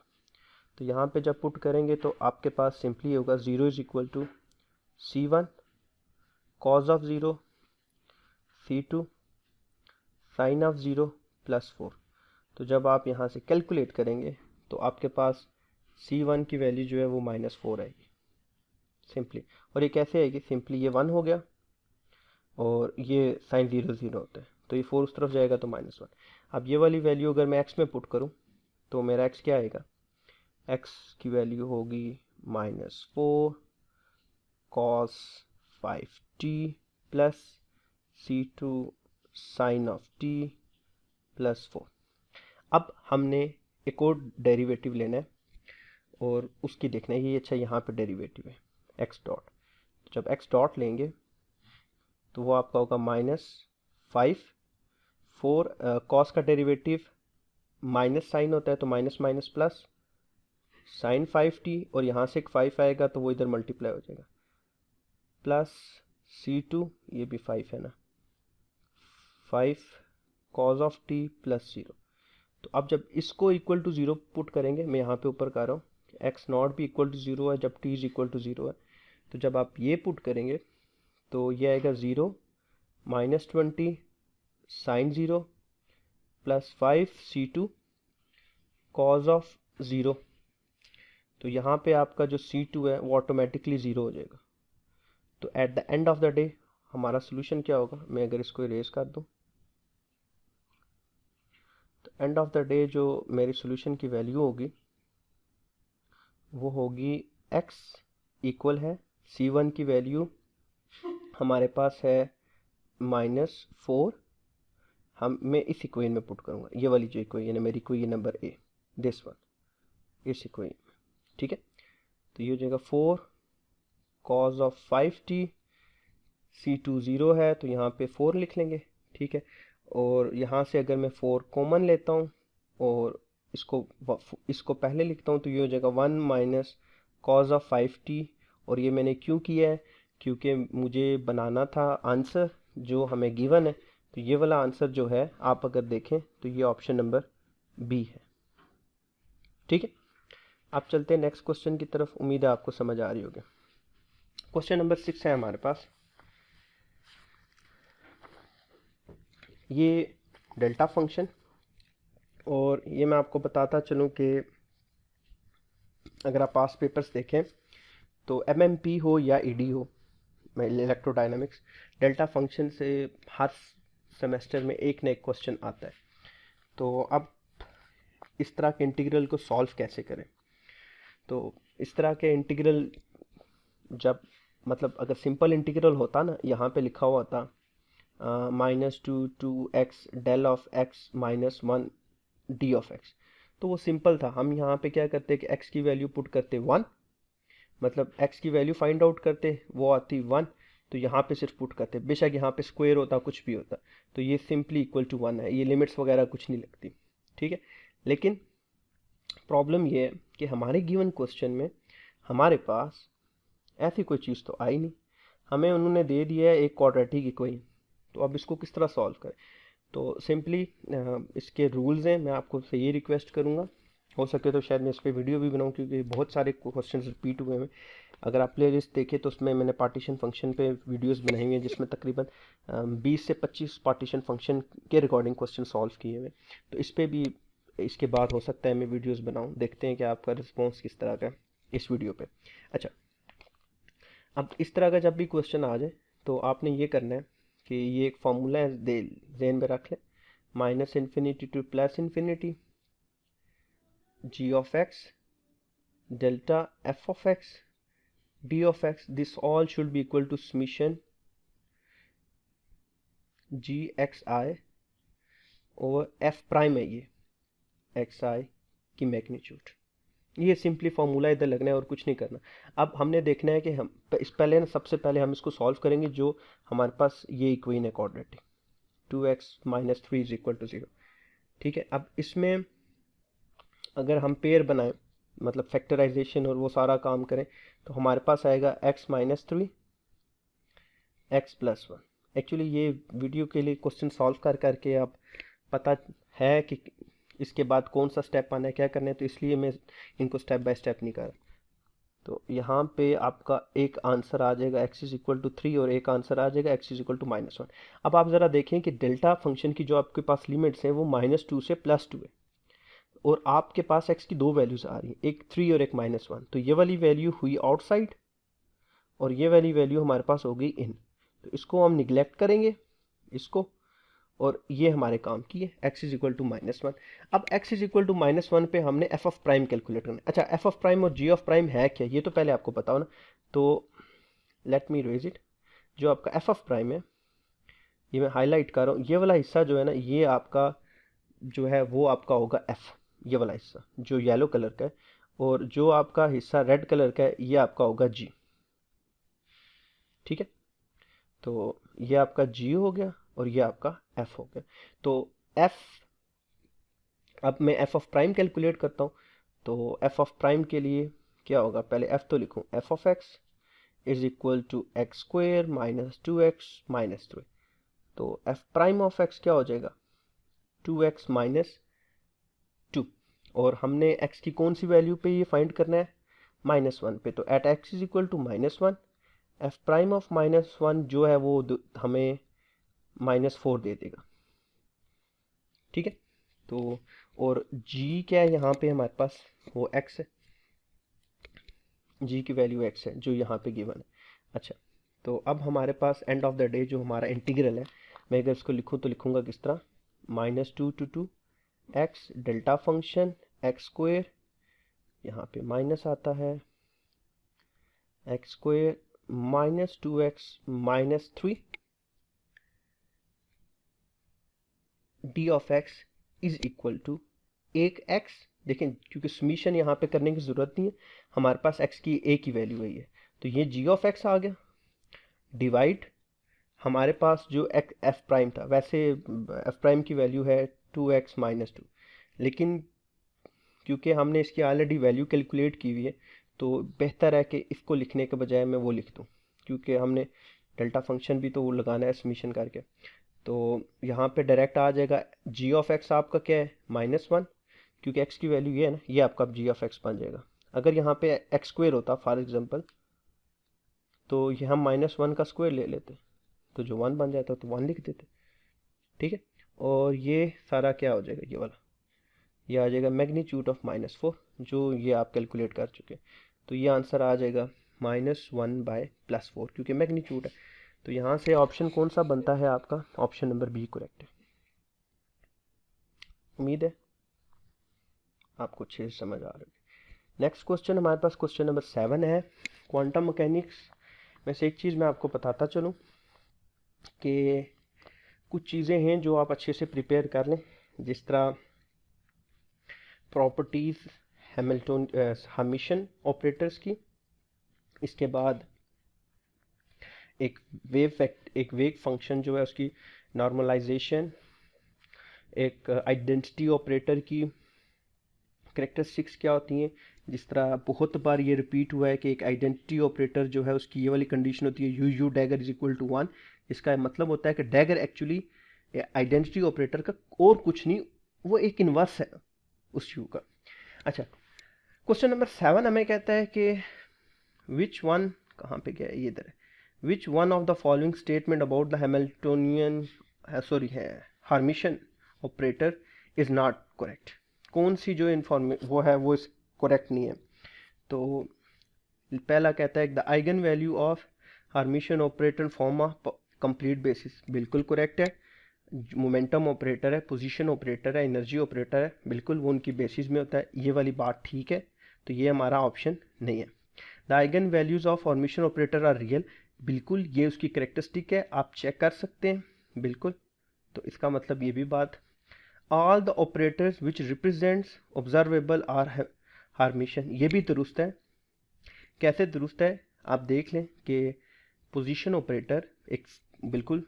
S1: तो यहाँ पे जब पुट करेंगे तो आपके पास सिंपली होगा 0 is equal to C1 cos of 0 C2 sine of 0 plus 4। तो जब आप यहाँ से कैलकुलेट करेंगे तो आपके पास C1 की वैल्यू जो है वो -4 आएगी सिंपली। और ये कैसे आएगी, सिंपली ये 1 हो गया और ये साइन 0 0 होता है, तो ये 4 उस तरफ जाएगा तो -1। अब ये वाली वैल्यू अगर मैं x में पुट करूँ तो मेरा x क्या आएगा, x की वैल्यू होगी -4 cos 5t plus C2 sine of t plus 4। अब हमने एक और डेरिवेटिव लेना है और उसकी देखना है ये, अच्छा यहाँ पे डेरिवेटिव है x डॉट। जब x डॉट लेंगे तो वो आपका होगा -5 4 कॉस का डेरिवेटिव माइनस साइन होता है तो minus minus plus sign 5t, और यहाँ से एक 5 आएगा तो वो इधर मल्टीप्लाई हो जाएगा प्लस C2, ये भी 5 है ना, 5 कॉस ऑफ t प्लस 0। तो अब जब इसको इक्वल टू 0 पुट करेंगे, मैं यहाँ पे ऊपर कर रहा हूँ एक्स नॉट भी इक्वल टू 0 है जब t इज इक्वल टू 0 है। तो जब आप ये पुट करेंगे तो ये आएगा 0 -20 sign 0 plus 5 C2 cause of 0। तो यहाँ पे आपका जो C2 है वो ऑटोमेटिकली 0 हो जाएगा। तो at the end of the day हमारा सोल्यूशन क्या होगा, मैं अगर इसको इरेज कर दूँ तो एंड ऑफ द डे जो मेरी सोल्यूशन की वैल्यू होगी वो होगी x इक्वल है C1 की वैल्यू हमारे पास है -4। मैं इस इक्वेशन में पुट करूँगा, ये वाली जो इक्वेशन है मेरी equation number A, this one, इस इक्वेशन में। ठीक है, तो ये हो जाएगा 4 cos ऑफ 5t, C2 0 है तो यहाँ पे 4 लिख लेंगे। ठीक है, और यहाँ से अगर मैं 4 कॉमन लेता हूँ और इसको पहले लिखता हूँ तो ये हो जाएगा 1 माइनस कॉस ऑफ 5t। और ये मैंने क्यों किया है, क्योंकि मुझे बनाना था आंसर जो हमें गिवन है। तो ये वाला आंसर जो है आप अगर देखें तो ये ऑप्शन नंबर बी है। ठीक है, आप चलते हैं नेक्स्ट क्वेश्चन की तरफ, उम्मीद है आपको समझ आ रही होगी। क्वेश्चन नंबर 6 है हमारे पास। ये डेल्टा फंक्शन, और ये मैं आपको बताता चलूँ कि अगर आप पास पेपर्स देखें तो एमएमपी हो या ईडी हो, इलेक्ट्रोडायनामिक्स, डेल्टा फंक्शन से हर सेमेस्टर में एक ना एक क्वेश्चन आता है। तो अब इस तरह के इंटीग्रल को सॉल्व कैसे करें? तो इस तरह के इंटीग्रल जब मतलब अगर सिंपल इंटीग्रल होता ना, यहाँ पे लिखा हुआ था -2 del of x -1 D of x, तो वो सिंपल था। हम यहाँ पे क्या करते कि x की वैल्यू पुट करते 1, मतलब x की वैल्यू फाइंड आउट करते, वो आती 1, तो यहाँ पे सिर्फ पुट करते, बेशक यहाँ पे स्क्वायर होता कुछ भी होता, तो ये सिंपली इक्वल टू 1 है, ये लिमिट्स वगैरह कुछ नहीं लगती, ठीक है। लेकिन प्रॉब्लम ये है कि हमारे गिवन क्वेश्चन में हमारे पास ऐसी कोई चीज़ तो आई नहीं, हमें उन्होंने दे दिया है एक क्वाड्रेटिक इक्वेशन, तो अब इसको किस तरह सॉल्व करें? तो सिंपली इसके रूल्स हैं, मैं आपको से ये रिक्वेस्ट करूँगा, हो सके तो शायद मैं इस पर वीडियो भी बनाऊँ, क्योंकि बहुत सारे क्वेश्चन रिपीट हुए हैं। अगर आप प्ले लिस्ट देखें तो उसमें मैंने पार्टीशन फंक्शन पे वीडियोस बनाई हुई हैं, जिसमें तकरीबन 20 से 25 पार्टीशन फंक्शन के रिकॉर्डिंग क्वेश्चन सॉल्व किए हुए, तो इस पर भी इसके बाद हो सकता है मैं वीडियोस बनाऊं, देखते हैं कि आपका रिस्पॉन्स किस तरह का है इस वीडियो पे। अच्छा, अब इस तरह का जब भी क्वेश्चन आ जाए तो आपने ये करना है कि ये एक फार्मूला है, ज़हन में रख लें, -infinity to +infinity g of x delta f of x d of x, this all should be equal to summation gxi over f prime है ये xi की मैग्नीट्यूड। ये सिंपली फॉर्मूला इधर लगना है और कुछ नहीं करना। अब हमने देखना है कि हम इस पहले ना, सबसे पहले हम इसको सॉल्व करेंगे जो हमारे पास ये इक्वेशन है क्वाड्रेटिक, 2x - 3 = 0, ठीक है। अब इसमें अगर हम पेयर बनाएं, मतलब फैक्टराइजेशन और वो सारा काम करें, तो हमारे पास आएगा x - 3 x + 1। एक्चुअली ये वीडियो के लिए क्वेश्चन सॉल्व कर करके आप पता है कि इसके बाद कौन सा स्टेप आना है, क्या करना है, तो इसलिए मैं इनको स्टेप बाय स्टेप नहीं कर रहा। तो यहाँ पे आपका एक आंसर आ जाएगा x = 3 और एक आंसर आ जाएगा x = -1। अब आप ज़रा देखें कि डेल्टा फंक्शन की जो आपके पास लिमिट्स हैं वो -2 से +2 है, और आपके पास x की दो वैल्यूज आ रही हैं, एक 3 और एक -1, तो ये वाली वैल्यू हुई आउटसाइड और ये वाली वैल्यू हमारे पास हो गई इन, तो इसको हम निगलेक्ट करेंगे इसको, और ये हमारे काम की है x = -1। अब x = -1 पे हमने f ऑफ प्राइम कैलकुलेट करना है। अच्छा, f ऑफ प्राइम और g ऑफ प्राइम है क्या, ये तो पहले आपको बताओ ना। तो लेट मी रेज इट, जो आपका f ऑफ प्राइम है, ये मैं हाईलाइट कर रहा हूँ, ये वाला हिस्सा जो है ना, ये आपका जो है वो आपका होगा f, ये वाला हिस्सा जो येलो कलर का है, और जो आपका हिस्सा रेड कलर का है ये आपका होगा g, ठीक है। तो ये आपका g हो गया और ये आपका f हो गया। तो f, अब मैं f ऑफ प्राइम कैलकुलेट करता हूँ, तो f ऑफ प्राइम के लिए क्या होगा, पहले f तो लिखूँ, f of x = x² - 2x - 3, तो f प्राइम ऑफ x क्या हो जाएगा, 2x - 2, और हमने x की कौन सी वैल्यू पे ये फाइंड करना है, -1 पे, तो at x = -1 f prime of -1 जो है वो हमें -4 दे देगा, ठीक है। तो और g क्या है यहाँ पे हमारे पास, वो x है, g की वैल्यू x है जो यहाँ पे गिवन है। अच्छा, तो अब हमारे पास एंड ऑफ द डे जो हमारा इंटीग्रल है, मैं अगर इसको लिखूँ तो लिखूँगा किस तरह, -2 to 2 x delta function x², यहाँ पे माइनस आता है, x² - 2x - 3 d of x = एक x, देखें क्योंकि समीशन यहाँ पे करने की ज़रूरत नहीं है, हमारे पास x की a की वैल्यू है ये, तो ये g ऑफ x आ गया, डिवाइड हमारे पास जो f प्राइम था, वैसे f प्राइम की वैल्यू है 2x - 2, लेकिन क्योंकि हमने इसकी ऑलरेडी वैल्यू कैलकुलेट की हुई है, तो बेहतर है कि इसको लिखने के बजाय मैं वो लिख दूँ, क्योंकि हमने डेल्टा फंक्शन भी तो वो लगाना है समीशन करके। तो यहाँ पे डायरेक्ट आ जाएगा g ऑफ x आपका क्या है, -1, क्योंकि x की वैल्यू ये है ना, ये आपका g ऑफ x बन जाएगा। अगर यहाँ पे x² होता फॉर एग्जांपल, तो ये हम -1 का स्क्वायर ले लेते, तो जो 1 बन जाता तो 1 लिख देते, ठीक है। और ये सारा क्या हो जाएगा, ये वाला, ये आ जाएगा मैग्नीट्यूड ऑफ -4, जो ये आप कैलकुलेट कर चुके। तो ये आंसर आ जाएगा -1/+4, क्योंकि मैग्नीट्यूड है। तो यहाँ से ऑप्शन कौन सा बनता है आपका? ऑप्शन नंबर बी करेक्ट है। उम्मीद है आपको अच्छे से समझ आ रही है। नेक्स्ट क्वेश्चन हमारे पास क्वेश्चन नंबर 7 है। क्वांटम मैकेनिक्स में से एक चीज़ मैं आपको बताता चलूँ कि कुछ चीज़ें हैं जो आप अच्छे से प्रिपेयर कर लें, जिस तरह प्रॉपर्टीज़ हर्मिशन ऑपरेटर्स की, इसके बाद एक वेव फंक्शन जो है उसकी नॉर्मलाइजेशन, एक आइडेंटिटी ऑपरेटर की कैरेक्टरिस्टिक्स क्या होती हैं। जिस तरह बहुत बार ये रिपीट हुआ है कि एक आइडेंटिटी ऑपरेटर जो है उसकी ये वाली कंडीशन होती है U dagger is equal to 1। इसका मतलब होता है कि डैगर एक्चुअली आइडेंटिटी ऑपरेटर का और कुछ नहीं, वो एक इन्वर्स है उस यू का। अच्छा, क्वेश्चन नंबर 7 हमें कहता है कि विच वन, कहाँ पे गया है, ये इधर है। Which one of the following statement about the Hamiltonian Hermitian operator is not correct. कौन सी जो वो है वो करेक्ट नहीं है। तो पहला कहता है the eigen value of Hermitian operator form a complete basis, बिल्कुल करेक्ट है। मोमेंटम ऑपरेटर है, पोजीशन ऑपरेटर है, एनर्जी ऑपरेटर है, बिल्कुल वो उनकी बेसिस में होता है, ये वाली बात ठीक है। तो ये हमारा ऑप्शन नहीं है। The eigen values of Hermitian operator are real, बिल्कुल ये उसकी करेक्टरिस्टिक है, आप चेक कर सकते हैं बिल्कुल। तो इसका मतलब ये भी बात। All the operators which represents observable are Hermitian, ये भी दुरुस्त है। कैसे दुरुस्त है आप देख लें कि पोजीशन ऑपरेटर एक बिल्कुल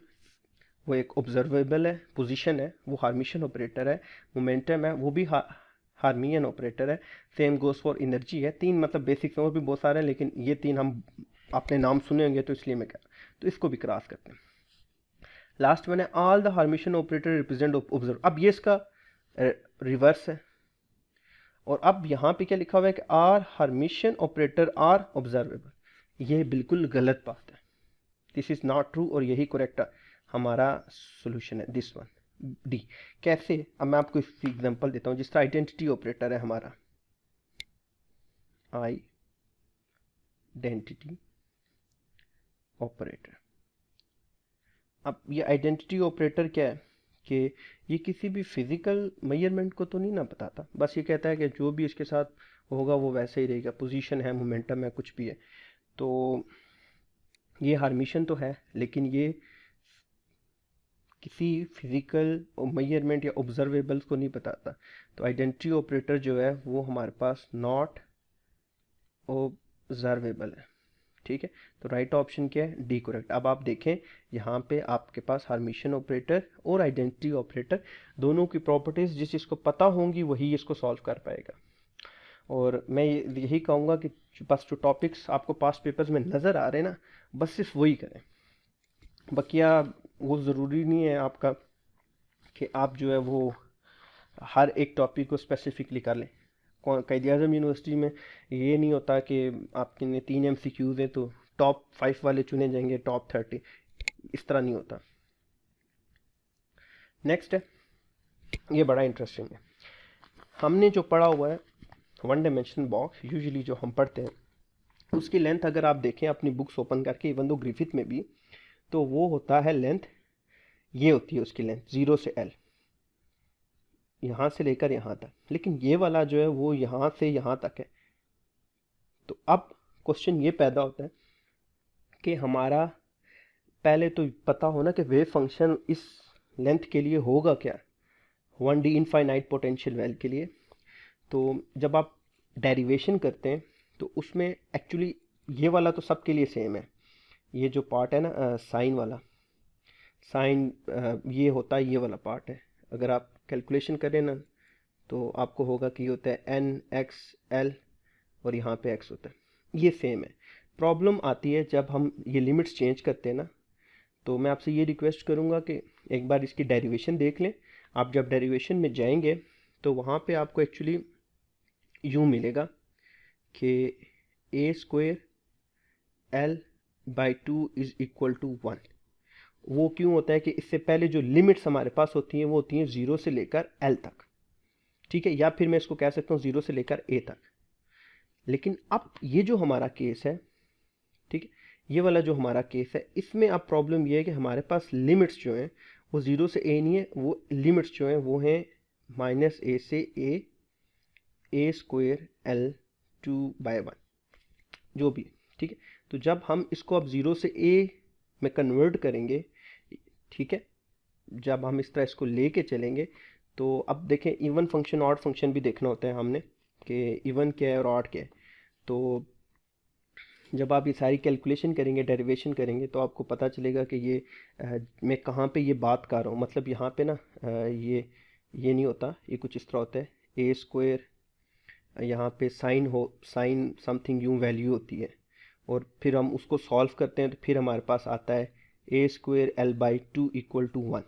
S1: वो एक ऑब्जर्वेबल है, पोजीशन है वो हार्मिशन ऑपरेटर है, मोमेंटम है वो भी हार्मियन ऑपरेटर है, सेम गोस फॉर एनर्जी है। तीन मतलब बेसिक्स और भी बहुत सारे हैं, लेकिन ये तीन हम अपने नाम सुने होंगे तो इसलिए मैं कह रहा हूँ। तो इसको भी क्रॉस करते हैं। लास्ट वन है all the Hermitian operator represent observe. अब ये इसका रिवर्स है, और अब यहाँ पे क्या लिखा हुआ है कि आर हार्मिशन ऑपरेटर आर ऑब्जर्वेबल, ये बिल्कुल गलत बात है। दिस इज नॉट ट्रू, और यही करेक्ट हमारा सोल्यूशन है, दिस वन डी। कैसे? अब मैं आपको इसकी एग्जांपल देता हूँ। जिस तरह आइडेंटिटी ऑपरेटर है हमारा, आइडेंटिटी ऑपरेटर। अब ये आइडेंटिटी ऑपरेटर क्या है कि ये किसी भी फिजिकल मेजरमेंट को तो नहीं ना बताता, बस ये कहता है कि जो भी इसके साथ होगा वो वैसे ही रहेगा, पोजीशन है, मोमेंटम है, कुछ भी है। तो ये हार्मिशन तो है, लेकिन ये किसी फिजिकल मेजरमेंट या ऑब्जर्वेबल्स को नहीं बताता। तो आइडेंटिटी ऑपरेटर जो है वो हमारे पास नॉट ऑब्जर्वेबल है। ठीक है, तो राइट ऑप्शन क्या है? D correct. अब आप देखें यहाँ पे आपके पास हार्मिशन ऑपरेटर और आइडेंटिटी ऑपरेटर दोनों की प्रॉपर्टीज जिस जिसको पता होंगी वही इसको सॉल्व कर पाएगा। और मैं यही कहूँगा कि बस जो टॉपिक्स आपको पास पेपर्स में नज़र आ रहे हैं ना, बस सिर्फ वही करें। बकिया वो ज़रूरी नहीं है आपका कि आप जो है वो हर एक टॉपिक को स्पेसिफिकली कर लें। कायद आज़म यूनिवर्सिटी में ये नहीं होता कि आपके 3 MCQs हैं तो टॉप 5 वाले चुने जाएंगे, टॉप 30, इस तरह नहीं होता। नेक्स्ट है, ये बड़ा इंटरेस्टिंग है। हमने जो पढ़ा हुआ है 1 डायमेंशन बॉक्स, यूजुअली जो हम पढ़ते हैं उसकी लेंथ अगर आप देखें अपनी बुक्स ओपन करके, इवन दो ग्रिफिथ में भी, तो वो होता है लेंथ, ये होती है उसकी लेंथ 0 से L, यहाँ से लेकर यहाँ तक। लेकिन ये वाला जो है वो यहाँ से यहाँ तक है। तो अब क्वेश्चन ये पैदा होता है कि हमारा पहले तो पता होना कि वेव फंक्शन इस लेंथ के लिए होगा क्या, 1D इनफाइनाइट पोटेंशियल वेल के लिए। तो जब आप डेरिवेशन करते हैं तो उसमें एक्चुअली ये वाला तो सबके लिए सेम है। ये जो पार्ट है ना साइन वाला, साइन ये होता है, ये वाला पार्ट है। अगर आप कैलकुलेशन करें ना तो आपको होगा कि ये होता है NXL और यहाँ पे x होता है, ये सेम है। प्रॉब्लम आती है जब हम ये लिमिट्स चेंज करते हैं ना, तो मैं आपसे ये रिक्वेस्ट करूँगा कि एक बार इसकी डेरिवेशन देख लें। आप जब डेरिवेशन में जाएंगे तो वहाँ पे आपको एक्चुअली यूँ मिलेगा कि a² L/2 is equal to 1। वो क्यों होता है कि इससे पहले जो लिमिट्स हमारे पास होती हैं वो होती हैं 0 से लेकर L तक। ठीक है, या फिर मैं इसको कह सकता हूँ 0 से लेकर a तक। लेकिन अब ये जो हमारा केस है, ठीक है, ये वाला जो हमारा केस है, इसमें अब प्रॉब्लम ये है कि हमारे पास लिमिट्स जो हैं वो 0 से a नहीं है, वो लिमिट्स जो हैं वो हैं -a से a स्क्वायर l 2/1 जो भी, ठीक है। तो जब हम इसको अब 0 से a में कन्वर्ट करेंगे, ठीक है, जब हम इस तरह इसको लेके चलेंगे, तो अब देखें इवन फंक्शन ऑड फंक्शन भी देखना होता है हमने कि इवन क्या है और ऑड क्या है। तो जब आप ये सारी कैलकुलेशन करेंगे, डेरिवेशन करेंगे, तो आपको पता चलेगा कि ये मैं कहाँ पे ये बात कर रहा हूँ। मतलब यहाँ पे ना ये नहीं होता, ये कुछ इस तरह होता है a स्क्वायर, यहाँ पे साइन समथिंग यूँ वैल्यू होती है, और फिर हम उसको सॉल्व करते हैं तो फिर हमारे पास आता है a स्क्वायर l/2 = 1।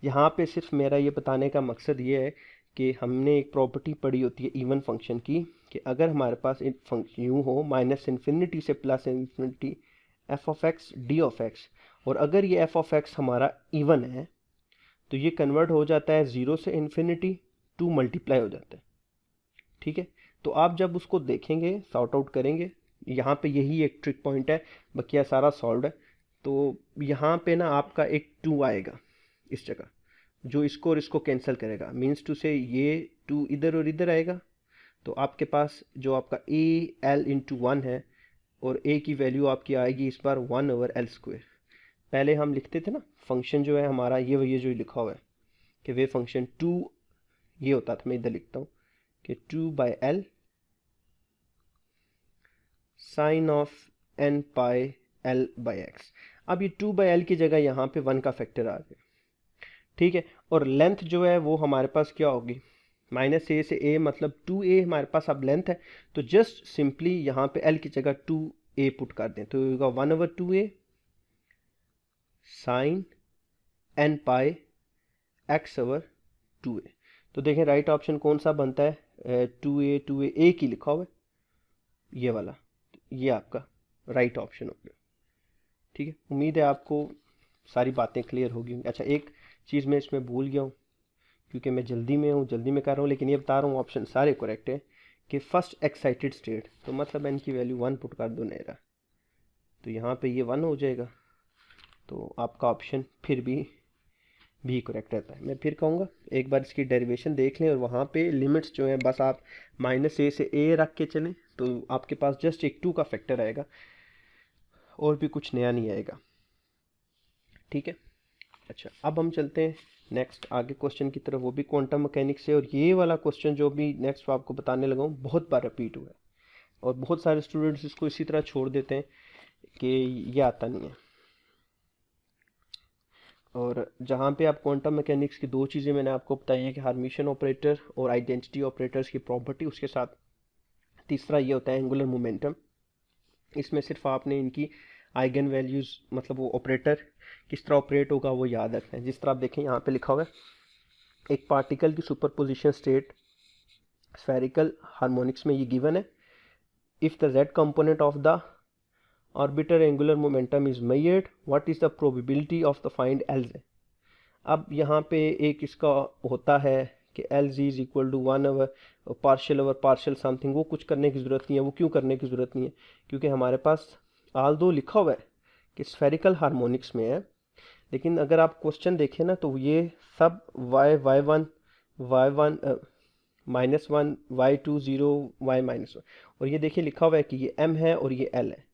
S1: यहाँ पे सिर्फ मेरा ये बताने का मकसद ये है कि हमने एक प्रॉपर्टी पढ़ी होती है इवन फंक्शन की, कि अगर हमारे पास एक फंक्शन यूँ हो -∞ से +∞ f(x) d(x), और अगर ये f(x) हमारा इवन है तो ये कन्वर्ट हो जाता है 0 से ∞ टू मल्टीप्लाई हो जाता है, ठीक है। तो आप जब उसको देखेंगे, सॉर्ट आउट करेंगे, यहाँ पे यही एक ट्रिक पॉइंट है, बकिया सारा सॉल्व है। तो यहाँ पे ना आपका एक 2 आएगा इस जगह, जो इसको और इसको कैंसिल करेगा, मीन्स टू से ये 2 इधर और इधर आएगा। तो आपके पास जो आपका a l × 1 है, और a की वैल्यू आपकी आएगी इस बार 1/l²। पहले हम लिखते थे ना फंक्शन जो है हमारा, ये जो लिखा हुआ है कि वे फंक्शन 2, ये होता था, मैं इधर लिखता हूँ कि 2/l sign of n π/l/x। अब ये 2/l की जगह यहाँ पे 1 का फैक्टर आ गया, ठीक है। और लेंथ जो है वो हमारे पास क्या होगी, -a से a, मतलब 2a हमारे पास अब लेंथ है। तो जस्ट सिंपली यहाँ पे l की जगह 2a पुट कर दें, तो होगा 1/2a साइन n π/x/2a। तो देखें राइट ऑप्शन कौन सा बनता है, 2a एक ही लिखा हुआ है, ये वाला, ये आपका राइट ऑप्शन हो गया, ठीक है। उम्मीद है आपको सारी बातें क्लियर होगी। अच्छा, एक चीज़ मैं इसमें भूल गया हूँ, क्योंकि मैं जल्दी में हूँ, जल्दी में कर रहा हूँ, लेकिन ये बता रहा हूँ ऑप्शन सारे करेक्ट है कि फर्स्ट एक्साइटेड स्टेट, तो मतलब n की वैल्यू 1 पुट कर दो नेरा, तो यहाँ पे ये 1 हो जाएगा। तो आपका ऑप्शन फिर भी करेक्ट रहता है। मैं फिर कहूँगा एक बार इसकी डेरिवेशन देख लें, और वहाँ पे लिमिट्स जो हैं बस आप -a से a रख के चलें, तो आपके पास जस्ट एक 2 का फैक्टर आएगा, और भी कुछ नया नहीं आएगा, ठीक है। अच्छा, अब हम चलते हैं नेक्स्ट आगे क्वेश्चन की तरफ, वो भी क्वांटम मैकेनिक्स से। और ये वाला क्वेश्चन जो भी नेक्स्ट आपको बताने लगा हूँ बहुत बार रिपीट हुआ है, और बहुत सारे स्टूडेंट्स इसको इसी तरह छोड़ देते हैं कि ये आता नहीं है। और जहाँ पे आप क्वांटम मैकेनिक्स की 2 चीज़ें मैंने आपको बताई हैं कि हार्मिशन ऑपरेटर और आइडेंटिटी ऑपरेटर्स की प्रॉपर्टी, उसके साथ तीसरा ये होता है एंगुलर मोमेंटम। इसमें सिर्फ आपने इनकी आइगन वैल्यूज़, मतलब वो ऑपरेटर किस तरह ऑपरेट होगा वो याद रखना है। जिस तरह आप देखें यहाँ पे लिखा हुआ है, एक पार्टिकल की सुपरपोजिशन स्टेट स्फेरिकल हार्मोनिक्स में ये गिवन है, if the z component of the orbiter angular momentum is measured, what is the probability of the find Lz। अब यहाँ पे एक इसका होता है कि Lz is equal to 1/, partial something, वो कुछ करने की ज़रूरत नहीं है। वो क्यों करने की ज़रूरत नहीं है, क्योंकि हमारे पास आल्दो लिखा हुआ है कि स्फेरिकल हार्मोनिक्स में है, लेकिन अगर आप क्वेश्चन देखें ना तो ये सब y1 y1 -1 y2 0 y-1, और ये देखिए लिखा हुआ है कि ये m है और ये l है।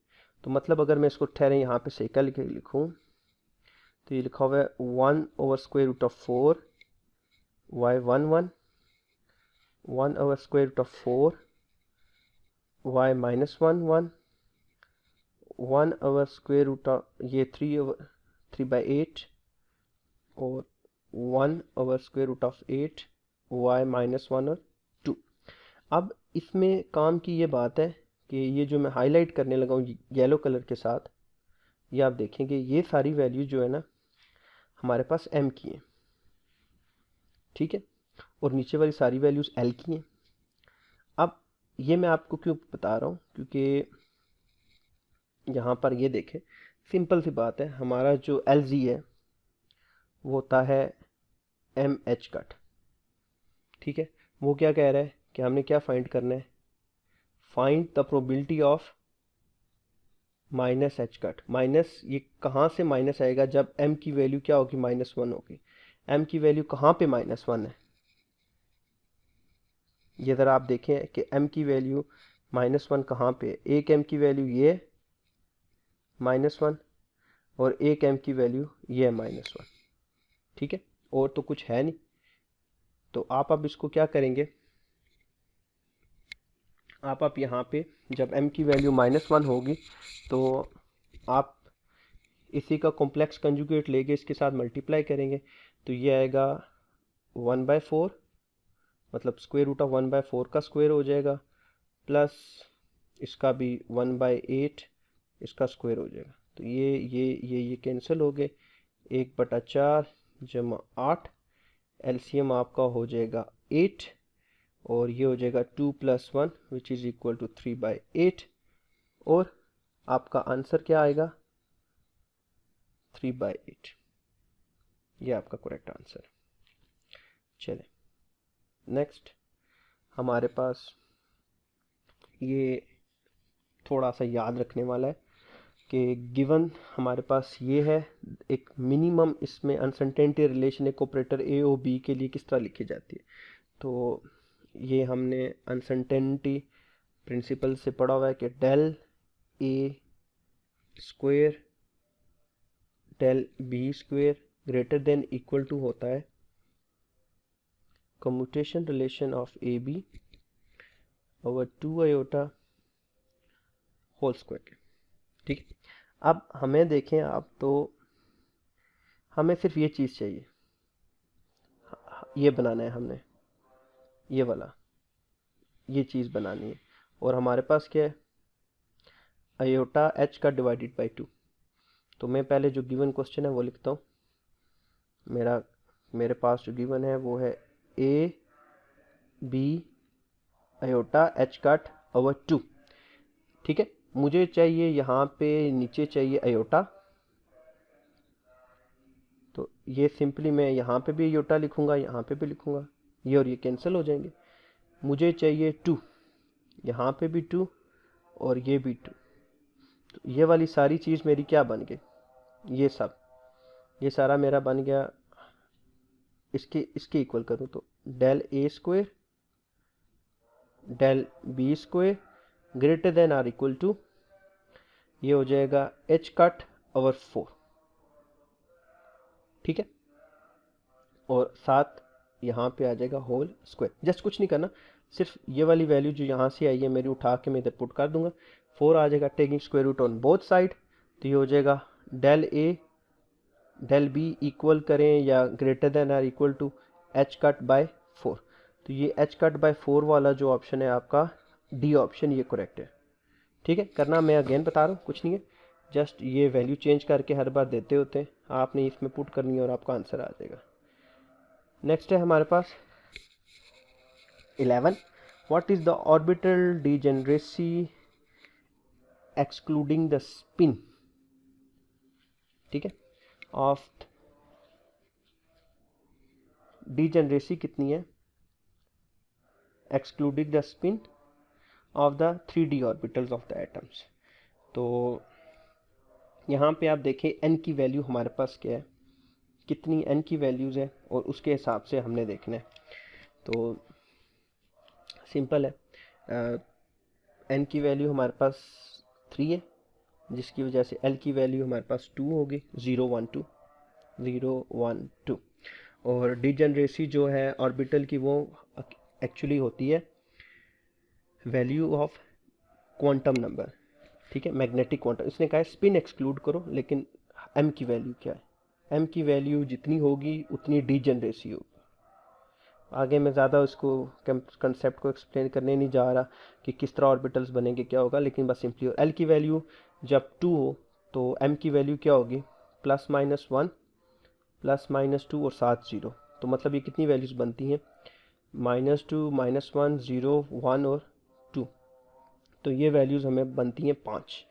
S1: तो मतलब अगर मैं इसको ठहरे यहाँ पे सेकल के लिखूँ, तो ये लिखा हुआ है 1/4 y11 1/4 y-1 1/, ये 3/8 और 1/8 y-1 और 2। अब इसमें काम की ये बात है कि ये जो मैं हाईलाइट करने लगा हूँ येलो कलर के साथ, ये आप देखेंगे ये सारी वैल्यू जो है ना हमारे पास m की है, ठीक है, और नीचे वाली सारी वैल्यूज़ l की हैं। अब ये मैं आपको क्यों बता रहा हूँ, क्योंकि यहाँ पर ये देखें, सिंपल सी बात है, हमारा जो Lz है वो होता है mh कट, ठीक है। वो क्या कह रहा है कि हमने क्या फाइंड करना है, find the probability of minus H cut. Minus ये कहाँ से माइनस आएगा, जब m की वैल्यू क्या होगी, -1 होगी। m की वैल्यू कहाँ पे -1 है, ये ज़रा आप देखें कि m की वैल्यू -1 कहाँ पे है। एक m की वैल्यू ये -1 और एक m की वैल्यू ये -1, ठीक है, और तो कुछ है नहीं। तो आप अब इसको क्या करेंगे, आप यहाँ पे जब m की वैल्यू -1 होगी तो आप इसी का कॉम्प्लेक्स कंजुगेट लेके इसके साथ मल्टीप्लाई करेंगे, तो ये आएगा 1/4, मतलब स्क्वायर रूट ऑफ 1/4 का स्क्वायर हो जाएगा, प्लस इसका भी 1/8 इसका स्क्वायर हो जाएगा। तो ये कैंसिल हो गए, 1/4 जमा 8, एलसीएम आपका हो जाएगा 8, और ये हो जाएगा 2 + 1 विच इज़ इक्वल टू 3/8, और आपका आंसर क्या आएगा, 3/8। ये आपका करेक्ट आंसर। चले नेक्स्ट, हमारे पास ये थोड़ा सा याद रखने वाला है कि गिवन हमारे पास ये है, एक मिनिमम इसमें अनसर्टेनिटी रिलेशन एक ऑपरेटर ए और बी के लिए किस तरह लिखी जाती है। तो ये हमने अनसर्टेनिटी प्रिंसिपल से पढ़ा हुआ है कि del A square del B square greater than equal to होता है commutation relation of A B over 2 iota whole square, ठीक है। अब हमें देखें, अब तो हमें सिर्फ ये चीज़ चाहिए, ये बनाना है हमने, ये वाला ये चीज़ बनानी है, और हमारे पास क्या है, आयोटा एच का डिवाइडेड बाई 2। तो मैं पहले जो गिवन क्वेश्चन है वो लिखता हूँ। मेरे पास जो गिवन है वो है A B iota H cut over 2, ठीक है। मुझे चाहिए यहाँ पे नीचे चाहिए आयोटा, तो ये सिंपली मैं यहाँ पे भी आयोटा लिखूंगा, यहाँ पे भी लिखूंगा, ये और ये कैंसिल हो जाएंगे। मुझे चाहिए 2, यहाँ पे भी 2 और ये भी 2, तो ये वाली सारी चीज़ मेरी क्या बन गई, ये सारा मेरा बन गया, इसके इक्वल करूँ तो del A square del B square greater than or equal to, ये हो जाएगा एच कट ओवर 4, ठीक है, और साथ यहाँ पे आ जाएगा होल स्क्वायर। जस्ट कुछ नहीं करना, सिर्फ ये वाली वैल्यू जो यहाँ से आई है मेरी उठा के मैं इधर पुट कर दूंगा, 4 आ जाएगा taking square root on both side, तो ये हो जाएगा del A del B equal करें या greater than or equal to H cut by 4। तो ये एच कट बाय 4 वाला जो ऑप्शन है आपका डी ऑप्शन, ये करेक्ट है, ठीक है। करना मैं अगेन बता रहा हूँ, कुछ नहीं है, जस्ट ये वैल्यू चेंज करके हर बार देते होते हैं, आपने इसमें पुट करनी है और आपका आंसर आ जाएगा। नेक्स्ट है हमारे पास 11, what is the orbital degeneracy excluding the spin, ठीक है, ऑफ डिजेनरेसी कितनी है excluding the spin off the 3D orbitals of the atoms. तो यहाँ पे आप देखें n की वैल्यू हमारे पास क्या है, कितनी n की वैल्यूज़ है, और उसके हिसाब से हमने देखना है। तो सिंपल है, n की वैल्यू हमारे पास 3 है, जिसकी वजह से l की वैल्यू हमारे पास 2 होगी, 0 1 2 0 1 2, और डिजेनरेसी जो है ऑर्बिटल की वो एक्चुअली होती है वैल्यू ऑफ क्वांटम नंबर, ठीक है, मैग्नेटिक क्वांटम। इसने कहा है स्पिन एक्सक्लूड करो, लेकिन m की वैल्यू क्या है, m की वैल्यू जितनी होगी उतनी डिजेनरेसी होगी। आगे मैं ज़्यादा उसको कंसेप्ट को एक्सप्लेन करने नहीं जा रहा कि किस तरह ऑर्बिटल्स बनेंगे क्या होगा, लेकिन बस सिंपली l की वैल्यू जब 2 हो तो m की वैल्यू क्या होगी, +-1 +-2 और साथ 0, तो मतलब ये कितनी वैल्यूज़ बनती हैं, -2 -1 0 1 और 2, तो ये वैल्यूज़ हमें बनती हैं 5।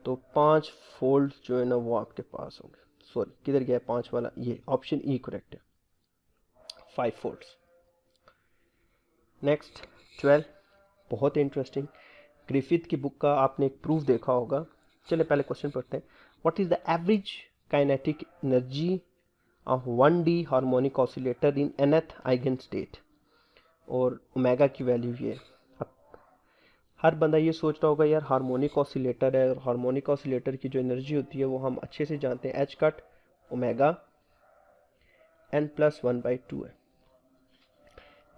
S1: तो 5 फोल्ड जो है ना वो आपके पास होंगे, सॉरी किधर गया 5 वाला, ये ऑप्शन ई करेक्ट है, 5 फोल्ड्स। नेक्स्ट 12, बहुत इंटरेस्टिंग, ग्रिफिथ की बुक का आपने एक प्रूफ देखा होगा। चलिए पहले क्वेश्चन पढ़ते हैं। What is the average kinetic energy of 1D harmonic oscillator in nth eigen state, और ओमेगा की वैल्यू ये है। अब हर बंदा ये सोच रहा होगा यार हार्मोनिक ऑसिलेटर है, और हार्मोनिक ऑसिलेटर की जो एनर्जी होती है वो हम अच्छे से जानते हैं, एच कट ओमेगा n+1/2 है।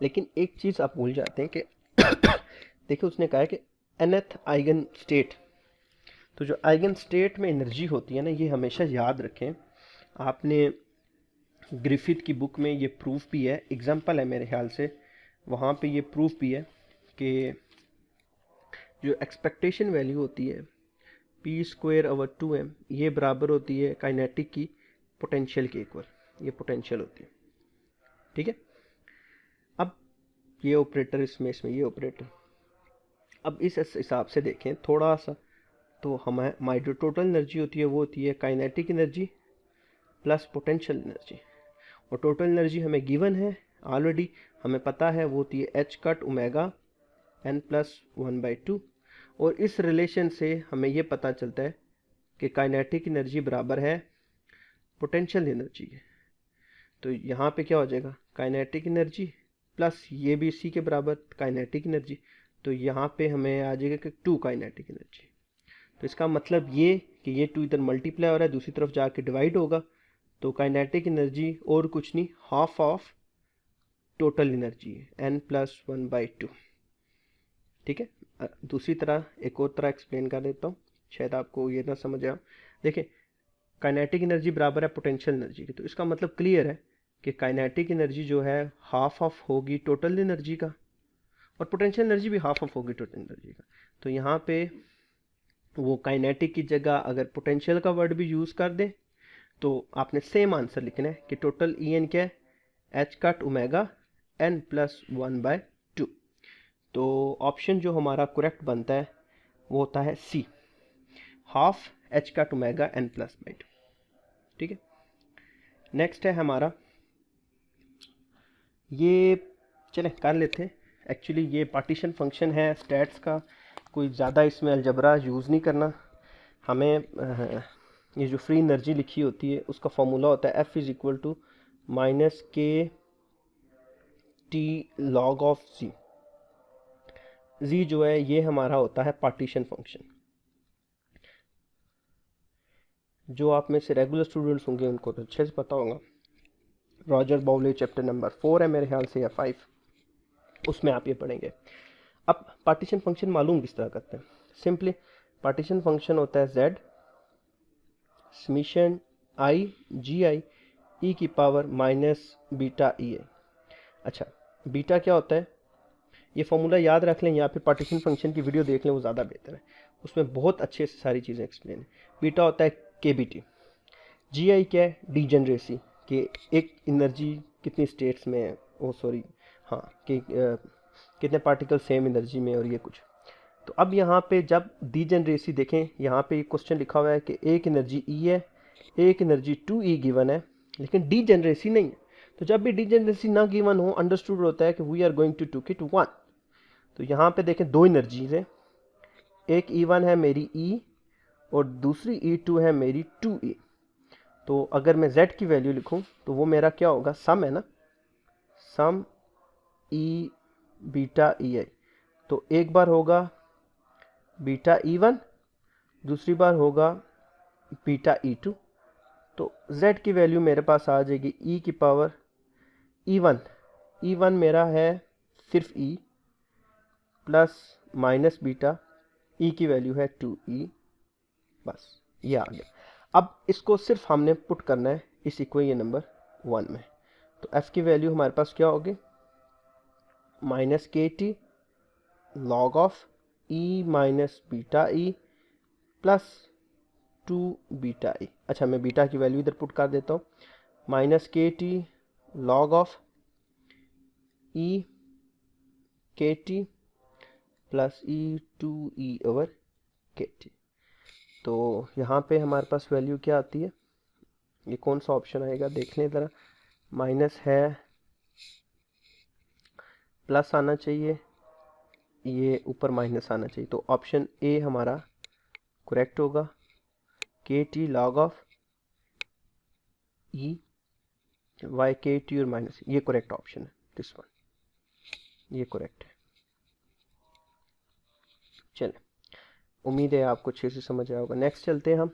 S1: लेकिन एक चीज़ आप भूल जाते हैं कि देखिए उसने कहा है कि nth आइगन स्टेट, तो जो आइगन स्टेट में एनर्जी होती है ना, ये हमेशा याद रखें। आपने ग्रिफिथ की बुक में ये प्रूफ भी है, एग्जाम्पल है मेरे ख्याल से, वहाँ पे ये प्रूफ भी है कि जो एक्सपेक्टेशन वैल्यू होती है p²/2m, ये बराबर होती है काइनेटिक की पोटेंशियल के इक्वल, ये पोटेंशियल होती है। ठीक है, अब ये ऑपरेटर इसमें ये ऑपरेटर, अब इस हिसाब से देखें थोड़ा सा, तो हमारी जो टोटल एनर्जी होती है वो होती है kinetic energy plus potential energy, और टोटल एनर्जी हमें गिवन है ऑलरेडी, हमें पता है वो होती है एच कट ओमेगा n+1/2, और इस रिलेशन से हमें ये पता चलता है कि काइनेटिक एनर्जी बराबर है पोटेंशियल एनर्जी के। तो यहाँ पे क्या हो जाएगा, काइनेटिक एनर्जी प्लस ये भी इसी के बराबर काइनेटिक एनर्जी, तो यहाँ पे हमें आ जाएगा कि 2 काइनेटिक एनर्जी। तो इसका मतलब ये कि ये 2 इधर मल्टीप्लाई हो रहा है, दूसरी तरफ जाके डिवाइड होगा, तो काइनेटिक एनर्जी और कुछ नहीं, हाफ ऑफ टोटल एनर्जी है n+1/2। ठीक है, दूसरी तरह एक और तरह एक्सप्लेन कर देता हूँ, शायद आपको ये ना समझ आए। देखिए काइनेटिक एनर्जी बराबर है पोटेंशियल एनर्जी की, तो इसका मतलब क्लियर है कि काइनेटिक एनर्जी जो है हाफ ऑफ होगी टोटल एनर्जी का, और पोटेंशियल एनर्जी भी हाफ ऑफ होगी टोटल एनर्जी का। तो यहाँ पे वो काइनेटिक की जगह अगर पोटेंशियल का वर्ड भी यूज़ कर दें तो आपने सेम आंसर लिखना है कि टोटल ई एन क्या है, एच कट ओमेगा n+1/2। तो ऑप्शन जो हमारा करेक्ट बनता है वो होता है c, half h cut omega n+2। ठीक है, नेक्स्ट है हमारा ये, चलें कर लेते हैं। एक्चुअली ये पार्टीशन फंक्शन है स्टैट्स का, कोई ज़्यादा इसमें अलजबरा यूज़ नहीं करना। हमें ये जो फ्री एनर्जी लिखी होती है उसका फॉर्मूला होता है F = -KT log(z). z जो है ये हमारा होता है पार्टीशन फंक्शन। जो आप में से रेगुलर स्टूडेंट्स होंगे उनको तो अच्छे से पता होगा, रॉजर बाउले चैप्टर नंबर 4 है मेरे ख्याल से, या 5, उसमें आप ये पढ़ेंगे। अब पार्टीशन फंक्शन मालूम किस तरह करते हैं, सिंपली पार्टीशन फंक्शन होता है z summation i gi e की पावर -बीटा ei। अच्छा, बीटा क्या होता है, ये फॉर्मूला याद रख लें, या फिर पार्टीशन फंक्शन की वीडियो देख लें, वो ज़्यादा बेहतर है, उसमें बहुत अच्छे से सारी चीज़ें एक्सप्लेन है। बीटा होता है kbt, gi क्या है, डीजनरेसी, कि एक एनर्जी कितनी स्टेट्स में है, ओ सॉरी हाँ, कि कितने पार्टिकल सेम एनर्जी में, और ये कुछ। तो अब यहाँ पे जब डीजनरेसी देखें, यहाँ पे क्वेश्चन लिखा हुआ है कि एक एनर्जी ई है, एक एनर्जी 2e गिवन है, लेकिन डीजनरेसी नहीं है। तो जब भी डीजनरेसी ना गिवन हो, अंडरस्टूड होता है कि we are going to to it 1। तो यहाँ पे देखें दो एनर्जीज है, एक E1 है मेरी E, और दूसरी E2 है मेरी 2e। तो अगर मैं Z की वैल्यू लिखूं तो वो मेरा क्या होगा, सम है ना, सम E बीटा EI। तो एक बार होगा बीटा E1, दूसरी बार होगा बीटा E2। तो Z की वैल्यू मेरे पास आ जाएगी E की पावर E1 मेरा है सिर्फ E plus minus beta, E की वैल्यू है 2e, बस ये आ गया। अब इसको सिर्फ हमने पुट करना है इस इक्वेशन नंबर 1 में। तो F की वैल्यू हमारे पास क्या होगी, -KT log of E minus beta E plus 2 beta E। अच्छा, मैं बीटा की वैल्यू इधर पुट कर देता हूँ, -KT log of E KT plus E2e/KT। तो यहाँ पे हमारे पास वैल्यू क्या आती है, ये कौन सा ऑप्शन आएगा देख लें ज़रा, माइनस है प्लस आना चाहिए, ये ऊपर माइनस आना चाहिए। तो ऑप्शन ए हमारा करेक्ट होगा, K T log of E Y K T और माइनस, ये करेक्ट ऑप्शन है, दिस वन, ये करेक्ट है। चलें, उम्मीद है आपको अच्छे से समझ आया होगा। नेक्स्ट चलते हैं हम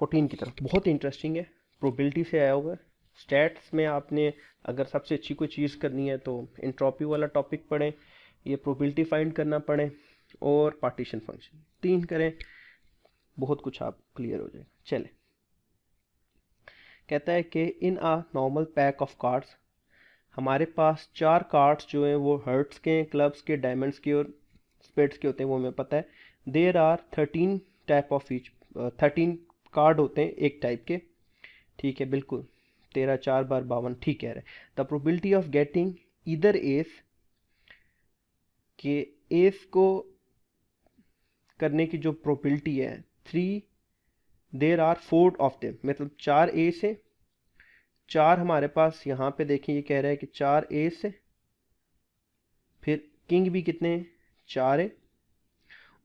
S1: 14 की तरफ। बहुत इंटरेस्टिंग है, प्रोबेबिलिटी से आया हुआ है। स्टैट्स में आपने अगर सबसे अच्छी कोई चीज़ करनी है तो एंट्रोपी वाला टॉपिक पढ़ें, ये प्रोबेबिलिटी फाइंड करना पड़े और पार्टीशन फंक्शन, 3 करें, बहुत कुछ आप क्लियर हो जाएगा। चले, कहता है कि इन आ नॉर्मल पैक ऑफ कार्ड्स, हमारे पास 4 कार्ड्स जो हैं वो हर्ट्स के, क्लब्स के, डायमंड्स के और स्पेड्स के होते हैं, वो हमें पता है। There are 13 type of each, 13 card होते हैं एक टाइप के, ठीक है, बिल्कुल 13 4 बार 52, ठीक कह रहे हैं। द प्रोबेबिलिटी ऑफ गेटिंग इधर एस, के एस को करने की जो प्रोबेबिलिटी है 3, देर आर 4 ऑफ देम, मतलब 4 एस है, 4 हमारे पास यहाँ पे देखें, ये कह रहा है कि 4 एस है, फिर किंग भी कितने हैं, 4 है,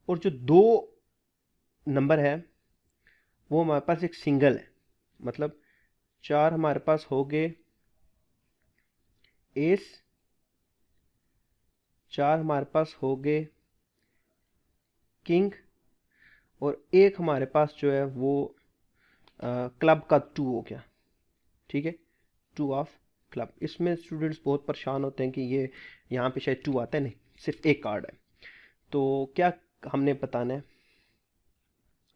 S1: और जो 2 नंबर है वो हमारे पास एक सिंगल है, मतलब 4 हमारे पास हो गए एस, 4 हमारे पास हो गए किंग, और एक हमारे पास जो है वो क्लब का 2 हो गया, ठीक है, 2 ऑफ क्लब। इसमें स्टूडेंट्स बहुत परेशान होते हैं कि ये यहाँ पे शायद 2 आता है, नहीं, सिर्फ एक कार्ड है। तो क्या हमने बताना है,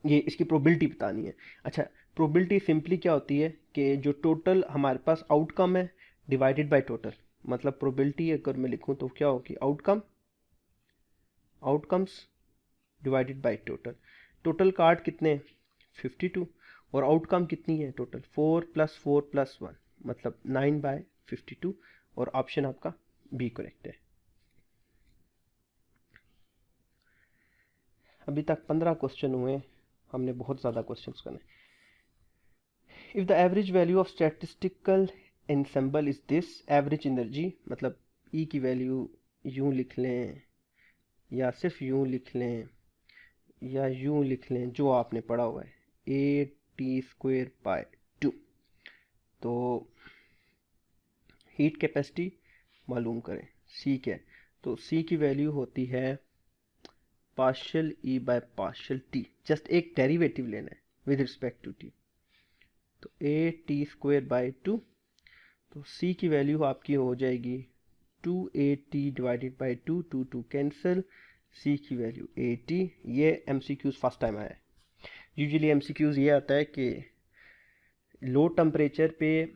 S1: ये इसकी प्रोबेबिलिटी बतानी है। अच्छा, प्रोबेबिलिटी सिंपली क्या होती है कि जो टोटल हमारे पास आउटकम है डिवाइडेड बाय टोटल, मतलब प्रोबेबिलिटी अगर मैं लिखूं तो क्या होगी, outcomes divided by total. Total card कितने, 52, और आउटकम कितनी है टोटल, 4 + 4 + 1, मतलब 9/52, और ऑप्शन आपका बी करेक्ट है। अभी तक 15 क्वेश्चन हुए, हमने बहुत ज़्यादा क्वेश्चंस करने। If the average value of statistical ensemble is this, average energy, मतलब ई की वैल्यू यूँ लिख लें या सिर्फ यूँ लिख लें या यूँ लिख लें, जो आपने पढ़ा हुआ है, AT²/2। तो हीट कैपेसिटी मालूम करें, C क्या है, तो C की वैल्यू होती है पार्शियल E/पार्शियल T, जस्ट एक डेरिवेटिव लेना है विद रिस्पेक्ट टू T, तो AT²/2, तो C की वैल्यू आपकी हो जाएगी 2AT/2, 2 कैंसिल, C की वैल्यू AT। ये MCQs फर्स्ट टाइम आया है, यूजुअली MCQs ये आता है कि लो टेम्परेचर पे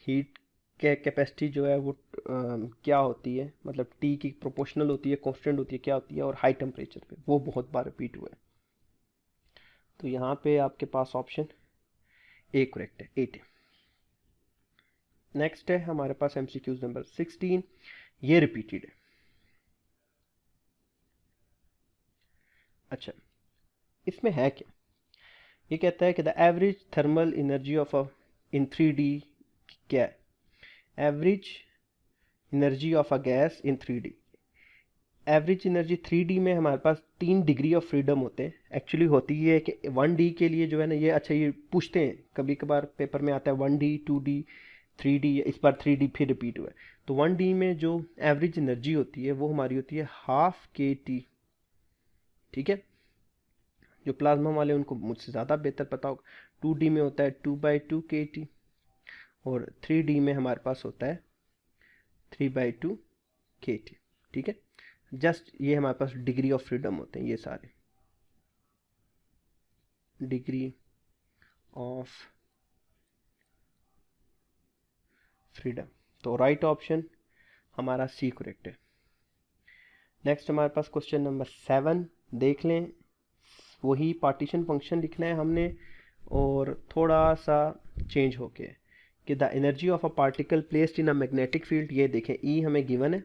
S1: हीट के कैपेसिटी जो है वो क्या होती है, मतलब T की प्रोपोर्शनल होती है, कांस्टेंट होती है, क्या होती है, और हाई टेम्परेचर पे वो बहुत बार रिपीट हुआ है। तो यहाँ पे आपके पास ऑप्शन ए करेक्ट है, 8। नेक्स्ट है हमारे पास MCQs नंबर 16, ये रिपीटेड है। अच्छा, इसमें है क्या, ये कहता है कि the average thermal energy of a in 3D क्या है, average energy of a gas in 3D। Average energy 3D में हमारे पास 3 डिग्री ऑफ फ्रीडम होते हैं, एक्चुअली होती है कि 1D के लिए जो है ना, ये अच्छा ये पूछते हैं कभी कभार पेपर में आता है 1D 2D 3D, इस बार 3D फिर रिपीट हुआ है। तो 1D में जो एवरेज एनर्जी होती है वो हमारी होती है ½ kT, ठीक है, जो प्लाज्मा वाले उनको मुझसे ज़्यादा बेहतर पता होगा। 2D में होता है 2/2 kT, और 3D में हमारे पास होता है 3/2 kT, ठीक है। जस्ट ये हमारे पास डिग्री ऑफ फ्रीडम होते हैं, ये सारे डिग्री ऑफ फ्रीडम। तो राइट ऑप्शन हमारा C करेक्ट है। नेक्स्ट हमारे पास क्वेश्चन नंबर 7 देख लें, वही पार्टीशन फंक्शन लिखना है हमने, और थोड़ा सा चेंज होके कि the energy of a particle placed in a magnetic field, ये देखें E हमें गिवन है,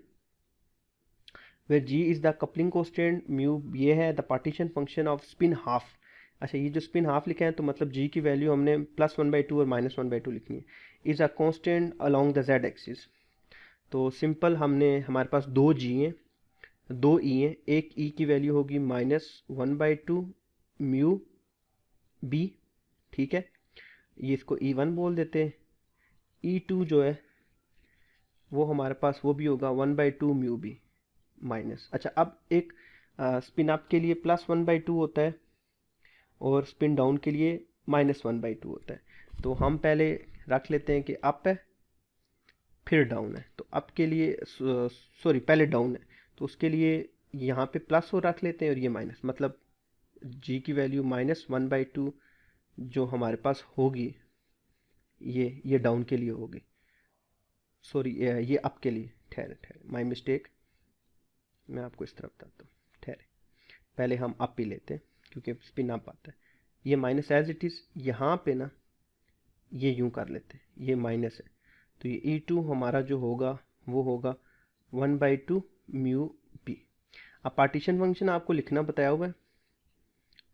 S1: where G is the coupling constant, mu ये है the partition function of spin half. अच्छा, ये जो स्पिन हाफ लिखा है तो मतलब G की वैल्यू हमने +1/2 और -1/2 लिखनी है, is a constant along the Z axis. तो सिंपल हमने हमारे पास दो जी हैं, दो ई हैं। एक ई की वैल्यू होगी -1/2 म्यू बी, ठीक है, ये इसको E1 बोल देते हैं। E2 जो है वो हमारे पास वो भी होगा 1/2 म्यू बी माइनस। अच्छा, अब एक स्पिन अप के लिए +1/2 होता है और स्पिन डाउन के लिए -1/2 होता है। तो हम पहले रख लेते हैं कि अप है फिर डाउन है। तो अप के लिए सॉरी पहले डाउन है, तो उसके लिए यहाँ पे प्लस हो रख लेते हैं और ये माइनस, मतलब जी की वैल्यू -1/2 जो हमारे पास होगी ये डाउन के लिए होगी, सॉरी ये अप के लिए। ठहरे ठहरे, माई मिस्टेक, मैं आपको इस तरह बताता हूँ। ठहरे, पहले हम अप ही लेते हैं क्योंकि स्पिन अप आता है। ये माइनस एज इट इज़, यहाँ पे ना ये यूं कर लेते हैं, ये माइनस है, तो ये E2 हमारा जो होगा वो होगा 1/2 म्यू बी। अब पार्टीशन फंक्शन आपको लिखना बताया हुआ है,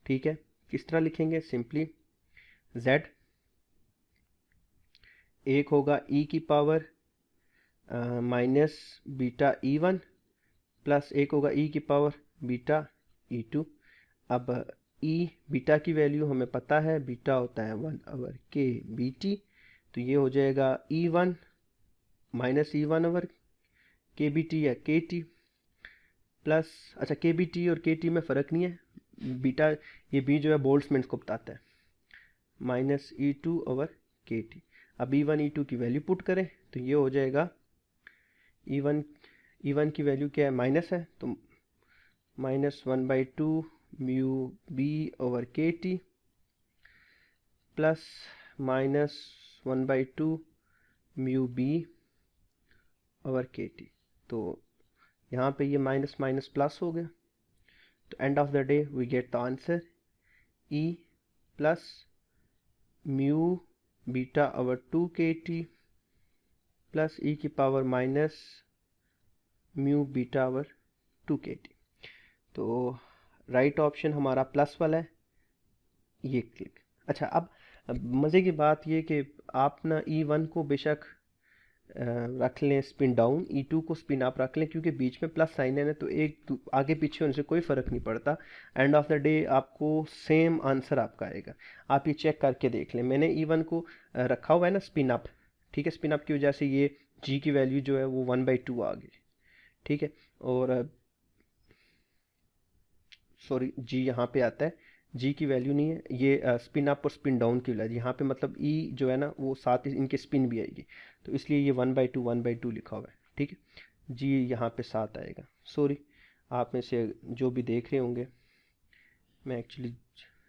S1: ठीक है। किस तरह लिखेंगे? सिंपली z एक होगा e की power minus beta E1 plus एक होगा e की पावर बीटा E2। अब e बीटा की वैल्यू हमें पता है, बीटा होता है 1/k/bt, तो ये हो जाएगा E1 माइनस E1/k/bt या kt प्लस, अच्छा kbt और kt में फ़र्क नहीं है, बीटा ये b जो है बोल्ट्जमैन को बताता है, -E2/kt। अब E1 E2 की वैल्यू पुट करें तो ये हो जाएगा E1 की वैल्यू क्या है? माइनस है, तो -1/2 mu b/kt plus -1/2 mu b/kt। तो यहाँ पे ये माइनस माइनस प्लस हो गया, तो end of the day we get the answer E plus mu β/2kt plus e की पावर माइनस म्यू β/2kt। तो राइट ऑप्शन हमारा प्लस वाला है, ये क्लिक। अच्छा, अब मज़े की बात ये कि आप ना E1 को बेशक रख लें स्पिन डाउन, E2 को स्पिन अप रख लें, क्योंकि बीच में प्लस साइन है ना, तो एक आगे पीछे होने से कोई फ़र्क नहीं पड़ता। एंड ऑफ द डे आपको सेम आंसर आपका आएगा। आप ये चेक करके देख लें, मैंने E1 को रखा हुआ है ना स्पिन अप, ठीक है। स्पिन अप की वजह से ये जी की वैल्यू जो है वो 1/2 आ गई, ठीक है। और सॉरी जी यहाँ पे आता है, जी की वैल्यू नहीं है, ये स्पिन अप और स्पिन डाउन की वैल्यू यहाँ पे, मतलब ई जो है ना वो साथ ही इनके स्पिन भी आएगी, तो इसलिए ये 1/2 लिखा हुआ है, ठीक है। जी यहाँ पे साथ आएगा। सॉरी, आप में से जो भी देख रहे होंगे, मैं एक्चुअली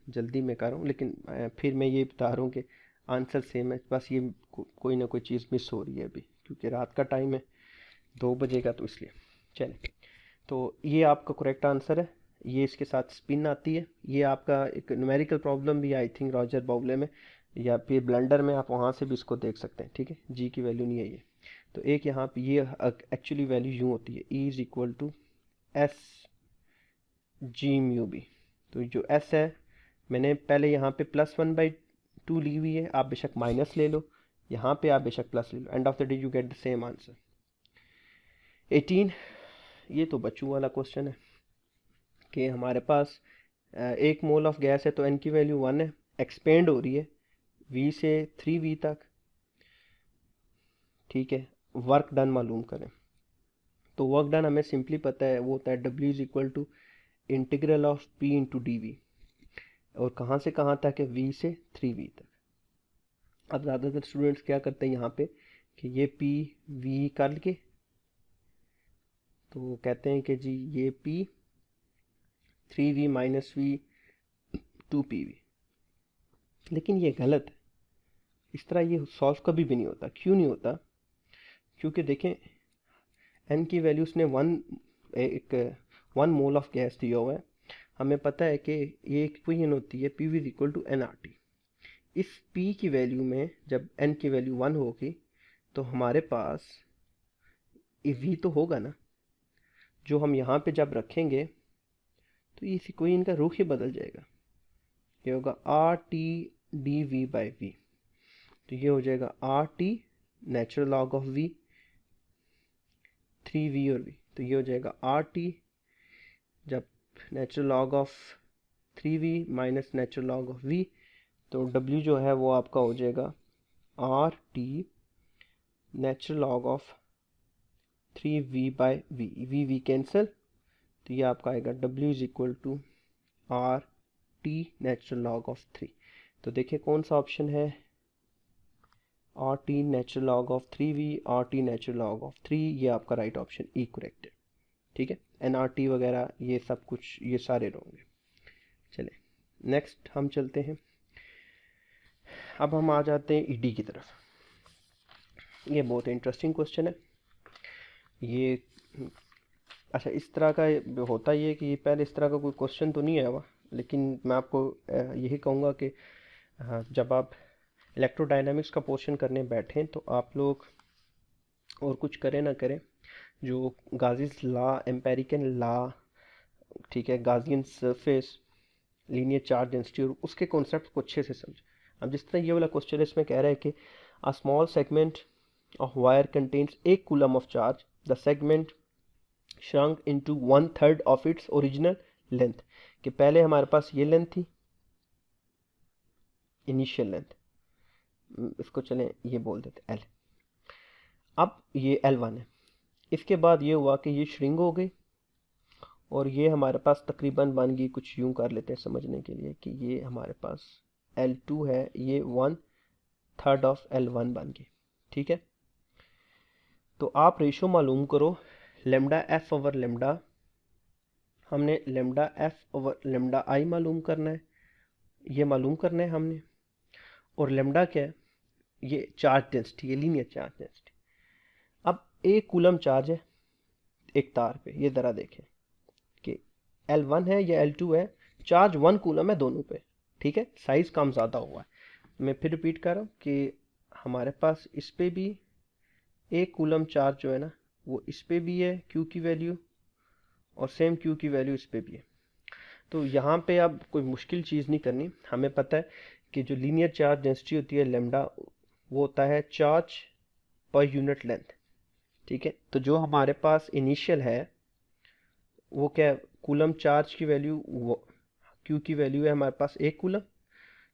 S1: जल्दी में कर रहा हूँ, लेकिन फिर मैं ये बता रहा हूँ कि आंसर सेम है, बस ये कोई ना कोई चीज़ मिस हो रही है अभी, क्योंकि रात का टाइम है 2 बजे का, तो इसलिए। चलें, तो ये आपका करेक्ट आंसर है। ये इसके साथ स्पिन आती है। ये आपका एक न्यूमेरिकल प्रॉब्लम भी आई थिंक रॉजर बाउले में या फिर ब्लेंडर में, आप वहाँ से भी इसको देख सकते हैं, ठीक है। जी की वैल्यू नहीं है ये। तो एक यहाँ पे ये एक्चुअली वैल्यू यूँ होती है, E = S G mu B. तो जो S है मैंने पहले यहाँ पे +1/2 ली हुई है, आप बेशक माइनस ले लो, यहाँ पे आप बेशक प्लस ले लो, end of the day you get the same answer 18। ये तो बच्चों वाला क्वेश्चन है कि हमारे पास 1 मोल ऑफ गैस है, तो n की वैल्यू 1 है, एक्सपेंड हो रही है V से 3V तक, ठीक है। वर्क डन मालूम करें, तो वर्क डन हमें सिंपली पता है, वो होता है W = integral of P × dV, और कहाँ से कहाँ तक है? V से 3V तक। अब ज़्यादातर स्टूडेंट्स क्या करते हैं यहाँ पे कि ये P V कर के, तो कहते हैं कि जी ये P 3V - V 2PV, लेकिन ये गलत है। इस तरह ये सॉल्व कभी भी नहीं होता। क्यों नहीं होता? क्योंकि देखें, n की वैल्यू उसने 1 मोल ऑफ गैस दिया हुआ है, हमें पता है कि ये इक्वेशन होती है PV = nRT। इस P की वैल्यू में जब n की वैल्यू 1 होगी तो हमारे पास V तो होगा ना, जो हम यहाँ पे जब रखेंगे तो इस इक्वेशन का रुख ही बदल जाएगा। ये होगा RT dV/V, तो ये हो जाएगा RT natural log of V 3v और v, तो ये हो जाएगा RT जब natural log of 3v minus natural log of v, तो w जो है वो आपका हो जाएगा RT natural log of 3v by v, v cancel, तो ये आपका आएगा w is equal to RT natural log of 3। तो देखिए कौन सा ऑप्शन है, RT natural log of 3v, RT natural log of 3, ये आपका राइट ऑप्शन ई करेक्ट है। ठीक है, NRT वगैरह ये सब कुछ ये सारे रॉन्ग है। चले नेक्स्ट हम चलते हैं, अब हम आ जाते हैं ED की तरफ। ये बहुत इंटरेस्टिंग क्वेश्चन है ये। अच्छा, इस तरह का होता ही है कि पहले इस तरह का कोई क्वेश्चन तो नहीं आया हुआ, लेकिन मैं आपको यही कहूँगा कि जब आप इलेक्ट्रोडायनामिक्स का पोर्शन करने बैठें तो आप लोग और कुछ करें ना करें, जो गाजीज लॉ, एम्पेरिकल लॉ, ठीक है, गाजियन सरफेस, लीनियर चार्ज डेंसिटी, और उसके कॉन्सेप्ट को अच्छे से समझ। अब जिस तरह ये वाला क्वेश्चन है, इसमें कह रहा है कि a small segment of wire contains 1 coulomb of charge, the segment shrunk into 1/3 of its original length, कि पहले हमारे पास ये लेंथ थी, इनिशियल लेंथ, इसको चलें ये बोल देते L। अब ये L1 है, इसके बाद ये हुआ कि ये श्रिंक हो गई और ये हमारे पास तकरीबन बन गई, कुछ यूं कर लेते हैं समझने के लिए कि ये हमारे पास L2 है, ये 1/3 ऑफ L1 बन गई। ठीक है, तो आप रेशो मालूम करो लेमडा एफ ओवर लेमडा, हमने lambda F over lambda I मालूम करना है, ये मालूम करना है हमने। और लेमडा क्या है, ये चार्ज डेंसिटी, ये लीनियर चार्ज डेंसिटी। अब 1 कूलम चार्ज है एक तार पे, ये ज़रा देखें कि L1 है या L2 है, चार्ज 1 कूलम है दोनों पे। ठीक है, साइज़ कम ज़्यादा हुआ है। मैं फिर रिपीट कर रहा हूँ कि हमारे पास इस पे भी 1 कूलम चार्ज जो है ना, वो इस पे भी है Q की वैल्यू, और सेम Q की वैल्यू इस पे भी है। तो यहाँ पे अब कोई मुश्किल चीज़ नहीं करनी, हमें पता है कि जो लीनियर चार्ज डेंसिटी होती है लेमडा, वो होता है चार्ज पर यूनिट लेंथ। ठीक है, तो जो हमारे पास इनिशियल है वो क्या, कूलम चार्ज की वैल्यू, वो Q की वैल्यू है हमारे पास 1 कूलम,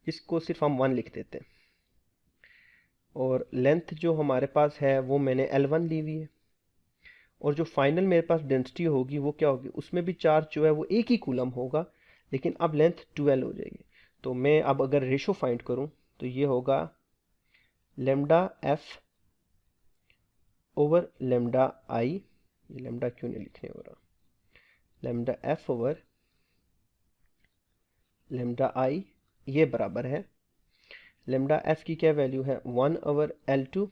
S1: जिसको सिर्फ हम 1 लिख देते हैं, और लेंथ जो हमारे पास है वो मैंने L1 ली हुई है, और जो फाइनल मेरे पास डेंसिटी होगी वो क्या होगी, उसमें भी चार्ज जो है वो 1 ही कूलम होगा, लेकिन अब लेंथ 12 हो जाएगी। तो मैं अब अगर रेशो फाइंड करूं तो ये होगा lambda F over lambda I, ये लेमडा क्यों नहीं लिखने हो रहा, lambda F over lambda I, ये बराबर है लेमडा एफ की क्या वैल्यू है 1 ओवर L2,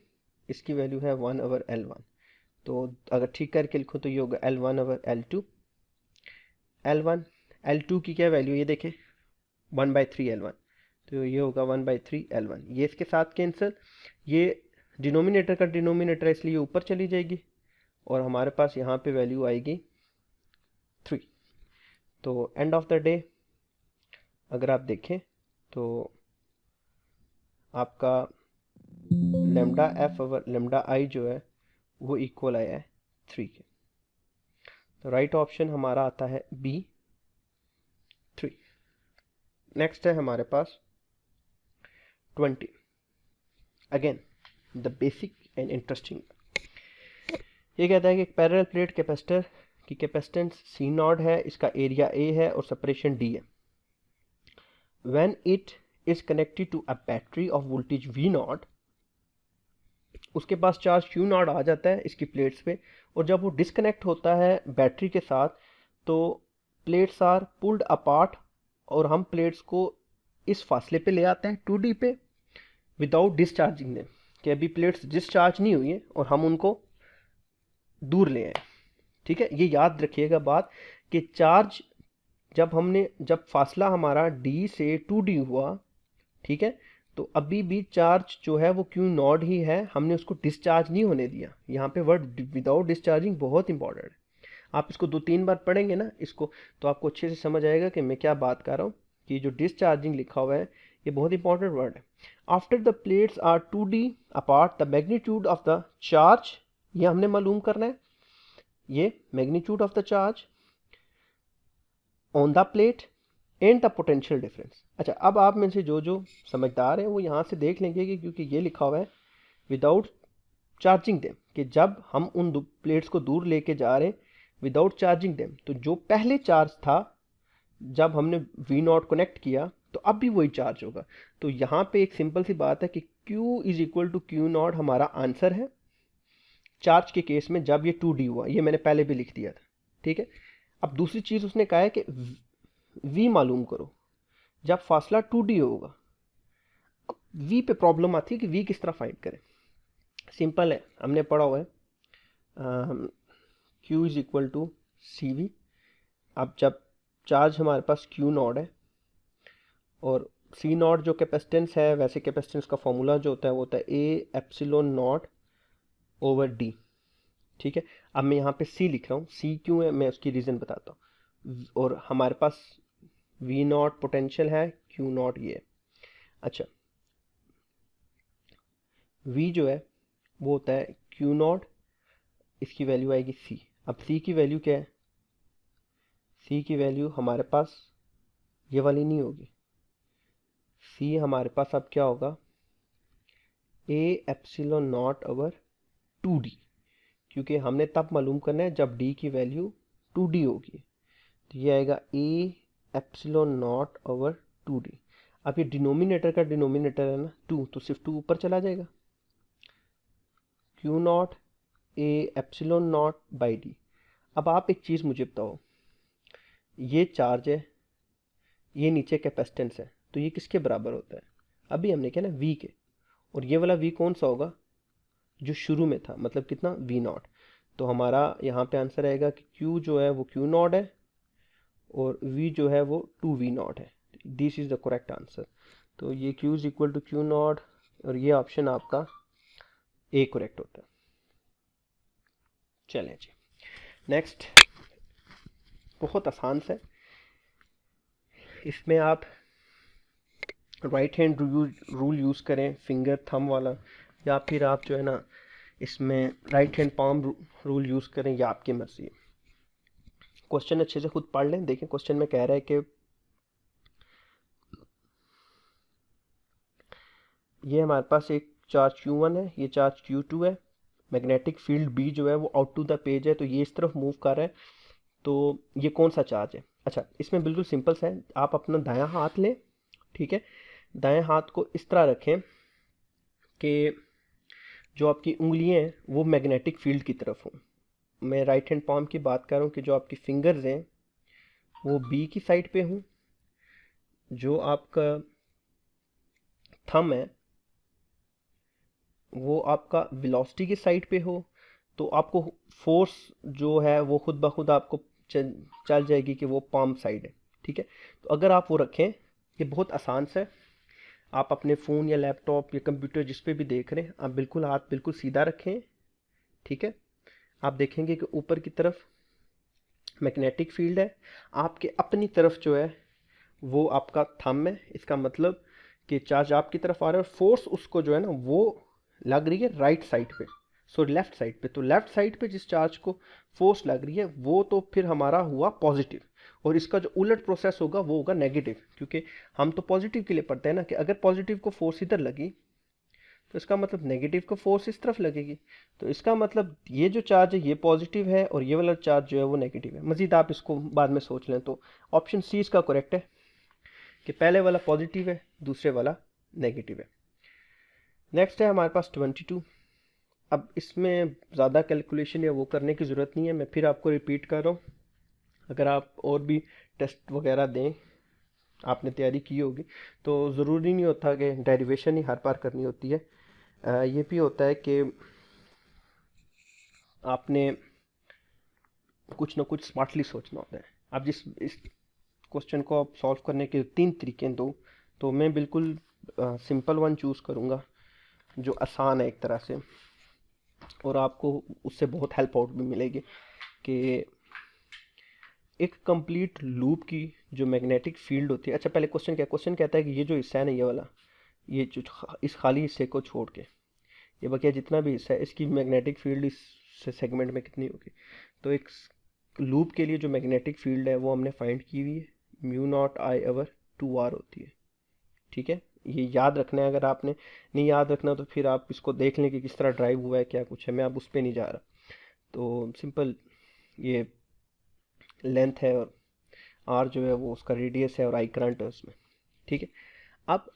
S1: इसकी वैल्यू है 1 ओवर L1। तो अगर ठीक करके लिखो तो ये होगा L1 over L2, L1 L2 की क्या वैल्यू, ये देखें 1/3 L1, तो ये होगा 1/3 L1, ये इसके साथ कैंसिल, ये डिनोमिनेटर का डिनोमिनेटर है इसलिए ऊपर चली जाएगी, और हमारे पास यहाँ पे वैल्यू आएगी 3। तो एंड ऑफ द डे अगर आप देखें तो आपका lambda F over lambda I जो है वो इक्वल आया है 3 के। तो राइट ऑप्शन हमारा आता है B 3। नेक्स्ट है हमारे पास 20, again the basic and interesting. ये कहता है कि एक पैरेलल प्लेट कैपेसिटर की कैपेसिटेंस C0 है, इसका एरिया A है और सेपरेशन D है। When it is connected to a battery of voltage V0, उसके पास चार्ज Q0 आ जाता है इसकी प्लेट्स पे, और जब वो डिस्कनेक्ट होता है बैटरी के साथ तो प्लेट्स आर पुल्ड अपार्ट, और हम प्लेट्स को इस फासले पे ले आते हैं 2D पे विदाउट डिस्चार्जिंग देम, कि अभी प्लेट्स डिस्चार्ज नहीं हुई हैं और हम उनको दूर ले आए। ठीक है, ये याद रखिएगा बात कि चार्ज जब फासला हमारा D से 2D हुआ, ठीक है, तो अभी भी चार्ज जो है वो Q0 ही है, हमने उसको डिस्चार्ज नहीं होने दिया। यहाँ पे वर्ड विदाउट डिस्चार्जिंग बहुत इंपॉर्टेंट है, आप इसको 2-3 बार पढ़ेंगे ना इसको, तो आपको अच्छे से समझ आएगा कि मैं क्या बात कर रहा हूँ, कि जो डिस्चार्जिंग लिखा हुआ है ये बहुत इंपॉर्टेंट वर्ड है। After the plates are 2D apart the magnitude of the charge, ये हमने मालूम करना है, ये magnitude of the charge on the plate and the potential difference. अच्छा, अब आप में से जो जो समझदार हैं वो यहाँ से देख लेंगे कि क्योंकि ये लिखा हुआ है विदाउट चार्जिंग देम, कि जब हम उन दो प्लेट्स को दूर लेके जा रहे हैं विदाउट चार्जिंग देम, तो जो पहले चार्ज था जब हमने वी नॉट कनेक्ट किया तो अब भी वही चार्ज होगा। तो यहाँ पे एक सिंपल सी बात है कि Q is equal to Q naught हमारा आंसर है चार्ज के केस में जब ये 2D हुआ। ये मैंने पहले भी लिख दिया था, ठीक है। अब दूसरी चीज़ उसने कहा है कि V मालूम करो जब फासला 2D होगा। अब V पे प्रॉब्लम आती है कि V किस तरह फाइंड करें। सिंपल है, हमने पढ़ा हुआ है Q is equal to CV। अब जब चार्ज हमारे पास Q नॉट है और C नॉट जो कैपेसिटेंस है, वैसे कैपेसिटेंस का फॉर्मूला जो होता है वो होता है A epsilon not over D, ठीक है। अब मैं यहाँ पे C लिख रहा हूँ, C क्यों है मैं उसकी रीज़न बताता हूँ। और हमारे पास V नॉट पोटेंशियल है, Q नॉट ये है। अच्छा, V जो है वो होता है Q नॉट, इसकी वैल्यू आएगी C। अब C की वैल्यू क्या है, C की वैल्यू हमारे पास ये वाली नहीं होगी, C हमारे पास अब क्या होगा A epsilon not over 2D, क्योंकि हमने तब मालूम करना है जब D की वैल्यू 2D होगी। तो ये आएगा A epsilon not over 2D। अब ये डिनोमिनेटर का डिनोमिनेटर है ना 2, तो सिर्फ 2 ऊपर चला जाएगा, Q not A epsilon not by D। अब आप एक चीज़ मुझे बताओ, ये चार्ज है, ये नीचे कैपेसिटेंस है, तो ये किसके बराबर होता है? अभी हमने क्या ना V के, और ये वाला V कौन सा होगा जो शुरू में था, मतलब कितना V नॉट। तो हमारा यहाँ पे आंसर आएगा कि Q जो है वो Q नॉट है और V जो है वो 2V नॉट है। This is the correct answer. तो ये Q is equal to Q naught और ये ऑप्शन आपका A करेक्ट होता है। चलें जी, नेक्स्ट बहुत आसान सा, इसमें आप राइट हैंड रूल यूज़ करें, फिंगर थंब वाला, या फिर आप जो है ना इसमें right hand palm rule use करें, या आपकी मर्जी है। क्वेश्चन अच्छे से खुद पढ़ लें। देखें क्वेश्चन में कह रहा है कि ये हमारे पास एक चार्ज Q1 है, ये चार्ज Q2 है, मैग्नेटिक फील्ड B जो है वो आउट टू द पेज है, तो ये इस तरफ मूव कर रहा है, तो ये कौन सा चार्ज है? अच्छा, इसमें बिल्कुल सिंपल सा है, आप अपना दायां हाथ लें, ठीक है। दाएं हाथ को इस तरह रखें कि जो आपकी उंगलियां हैं वो मैग्नेटिक फील्ड की तरफ हों। मैं राइट हैंड पाम की बात कर रहा हूँ कि जो आपकी फिंगर्स हैं वो B की साइड पे हों, जो आपका थंब है वो आपका वेलोसिटी की साइड पे हो, तो आपको फोर्स जो है वो खुद ब खुद आपको चल जाएगी कि वो पाम साइड है, ठीक है। तो अगर आप वो रखें, ये बहुत आसान सा है, आप अपने फ़ोन या लैपटॉप या कंप्यूटर जिस पे भी देख रहे हैं, आप बिल्कुल हाथ बिल्कुल सीधा रखें, ठीक है। आप देखेंगे कि ऊपर की तरफ मैग्नेटिक फील्ड है, आपके अपनी तरफ जो है वो आपका थंब है। इसका मतलब कि चार्ज आपकी तरफ आ रहा है और फोर्स उसको जो है ना वो लग रही है राइट साइड पे, लेफ्ट साइड पे। तो लेफ्ट साइड पे जिस चार्ज को फोर्स लग रही है वो तो फिर हमारा हुआ पॉजिटिव, और इसका जो उलट प्रोसेस होगा वो होगा नेगेटिव, क्योंकि हम तो पॉजिटिव के लिए पढ़ते हैं ना कि अगर पॉजिटिव को फोर्स इधर लगी तो इसका मतलब नेगेटिव को फोर्स इस तरफ लगेगी। तो इसका मतलब ये जो चार्ज है ये पॉजिटिव है और ये वाला चार्ज जो है वो नेगेटिव है। मजीद आप इसको बाद में सोच लें। तो ऑप्शन सी इसका करेक्ट है कि पहले वाला पॉजिटिव है, दूसरे वाला नेगेटिव है। नेक्स्ट है हमारे पास 22। अब इसमें ज़्यादा कैलकुलेशन या वो करने की ज़रूरत नहीं है, मैं फिर आपको रिपीट कर रहा हूँ। अगर आप और भी टेस्ट वगैरह दें, आपने तैयारी की होगी, तो ज़रूरी नहीं होता कि डेरिवेशन ही हर बार करनी होती है। ये भी होता है कि आपने कुछ ना कुछ स्मार्टली सोचना होता है। आप जिस इस क्वेश्चन को आप सॉल्व करने के 3 तरीके दो, तो मैं बिल्कुल सिंपल वन चूज़ करूँगा जो आसान है एक तरह से, और आपको उससे बहुत हेल्प आउट भी मिलेगी कि एक कंप्लीट लूप की जो मैग्नेटिक फील्ड होती है। अच्छा, पहले क्वेश्चन कहता है कि ये जो हिस्सा है ना, ये वाला, ये जो इस खाली हिस्से को छोड़ के ये बकिया जितना भी हिस्सा है, इसकी मैग्नेटिक फील्ड इस सेगमेंट में कितनी होगी। तो एक लूप के लिए जो मैग्नेटिक फील्ड है वो हमने फाइंड की हुई है, mu not I over 2r होती है। ठीक है, ये याद रखना है। अगर आपने नहीं याद रखना तो फिर आप इसको देख लें कि किस तरह ड्राइव हुआ है, क्या कुछ है, मैं अब उस पर नहीं जा रहा। तो सिंपल ये लेंथ है और आर जो है वो उसका रेडियस है और आई करंट है उसमें। ठीक है, अब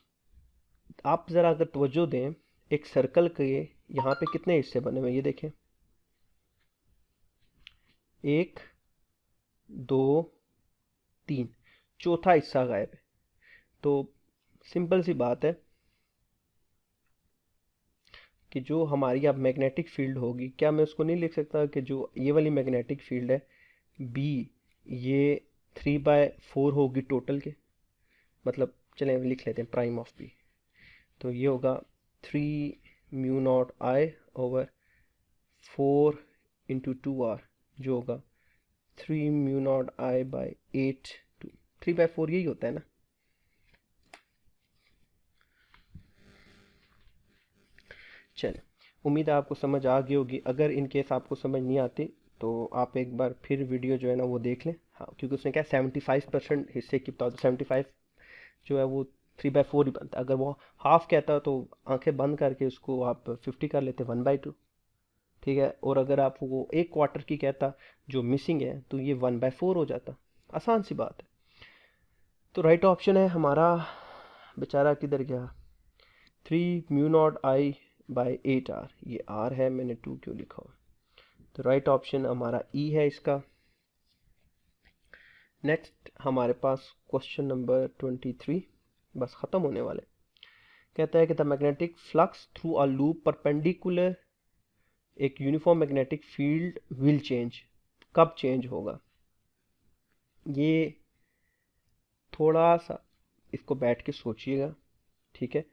S1: आप ज़रा अगर तवज्जो दें, एक सर्कल के यहाँ पे कितने हिस्से बने हुए हैं ये देखें, 1 2 3, चौथा हिस्सा गायब है। तो सिंपल सी बात है कि जो हमारी अब मैग्नेटिक फील्ड होगी, क्या मैं उसको नहीं लिख सकता कि जो ये वाली मैग्नेटिक फील्ड है बी, ये 3/4 होगी टोटल के, मतलब चलें लिख लेते हैं प्राइम ऑफ बी। तो ये होगा 3 mu not I over 4 into 2r, जो होगा 3 म्यू नॉट आई बाई 8, 3/4 यही होता है ना। चले, उम्मीद है आपको समझ आ गई होगी। अगर इन केस आपको समझ नहीं आती तो आप एक बार फिर वीडियो जो है ना वो देख लें। हाँ, क्योंकि उसने क्या 75% हिस्से की बता, 75 जो है वो 3/4 ही बनता है। अगर वो हाफ कहता तो आंखें बंद करके उसको आप 50 कर लेते 1/2। ठीक है, और अगर आप वो 1/4 की कहता जो मिसिंग है तो ये 1/4 हो जाता। आसान सी बात है। तो राइट ऑप्शन है हमारा, बेचारा किधर गया, 3 mu not I by 8r। ये r है, मैंने 2 क्यों लिखा हुआ। तो राइट ऑप्शन हमारा ई है इसका। नेक्स्ट हमारे पास क्वेश्चन नंबर 23, बस ख़त्म होने वाले। कहता है कि the magnetic flux through a loop perpendicular एक uniform magnetic field will change, कब चेंज होगा। ये थोड़ा सा इसको बैठ के सोचिएगा। ठीक है,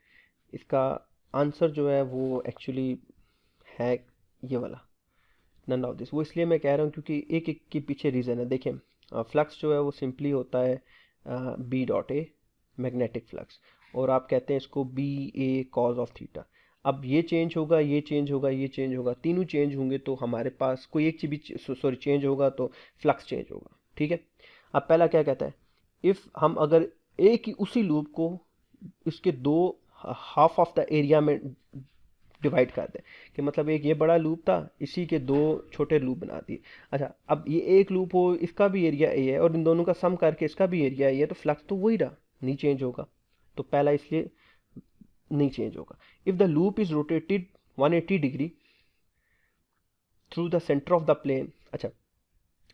S1: इसका आंसर जो है वो एक्चुअली है ये वाला, नन ऑफ दिस। वो इसलिए मैं कह रहा हूँ क्योंकि एक एक के पीछे रीज़न है। देखें, फ्लक्स जो है वो सिंपली होता है B dot A, magnetic flux, और आप कहते हैं इसको B A cos of theta. अब ये चेंज होगा, ये चेंज होगा, ये चेंज होगा, तीनों चेंज होंगे तो हमारे पास कोई एक चीज भी सॉरी चेंज होगा तो फ्लक्स चेंज होगा। ठीक है, अब पहला क्या कहता है, इफ़ हम अगर एक ही उसी लूप को इसके दो हाफ ऑफ द एरिया में डिवाइड कर दें, कि मतलब एक ये बड़ा लूप था, इसी के दो छोटे लूप बना दिए। अच्छा, अब ये एक लूप हो, इसका भी एरिया ए है और इन दोनों का सम करके इसका भी एरिया ए है, तो फ्लक्स तो वही रहा, नहीं चेंज होगा। तो पहला इसलिए नहीं चेंज होगा। If the loop is rotated 180 degree through the centre of the plane. अच्छा,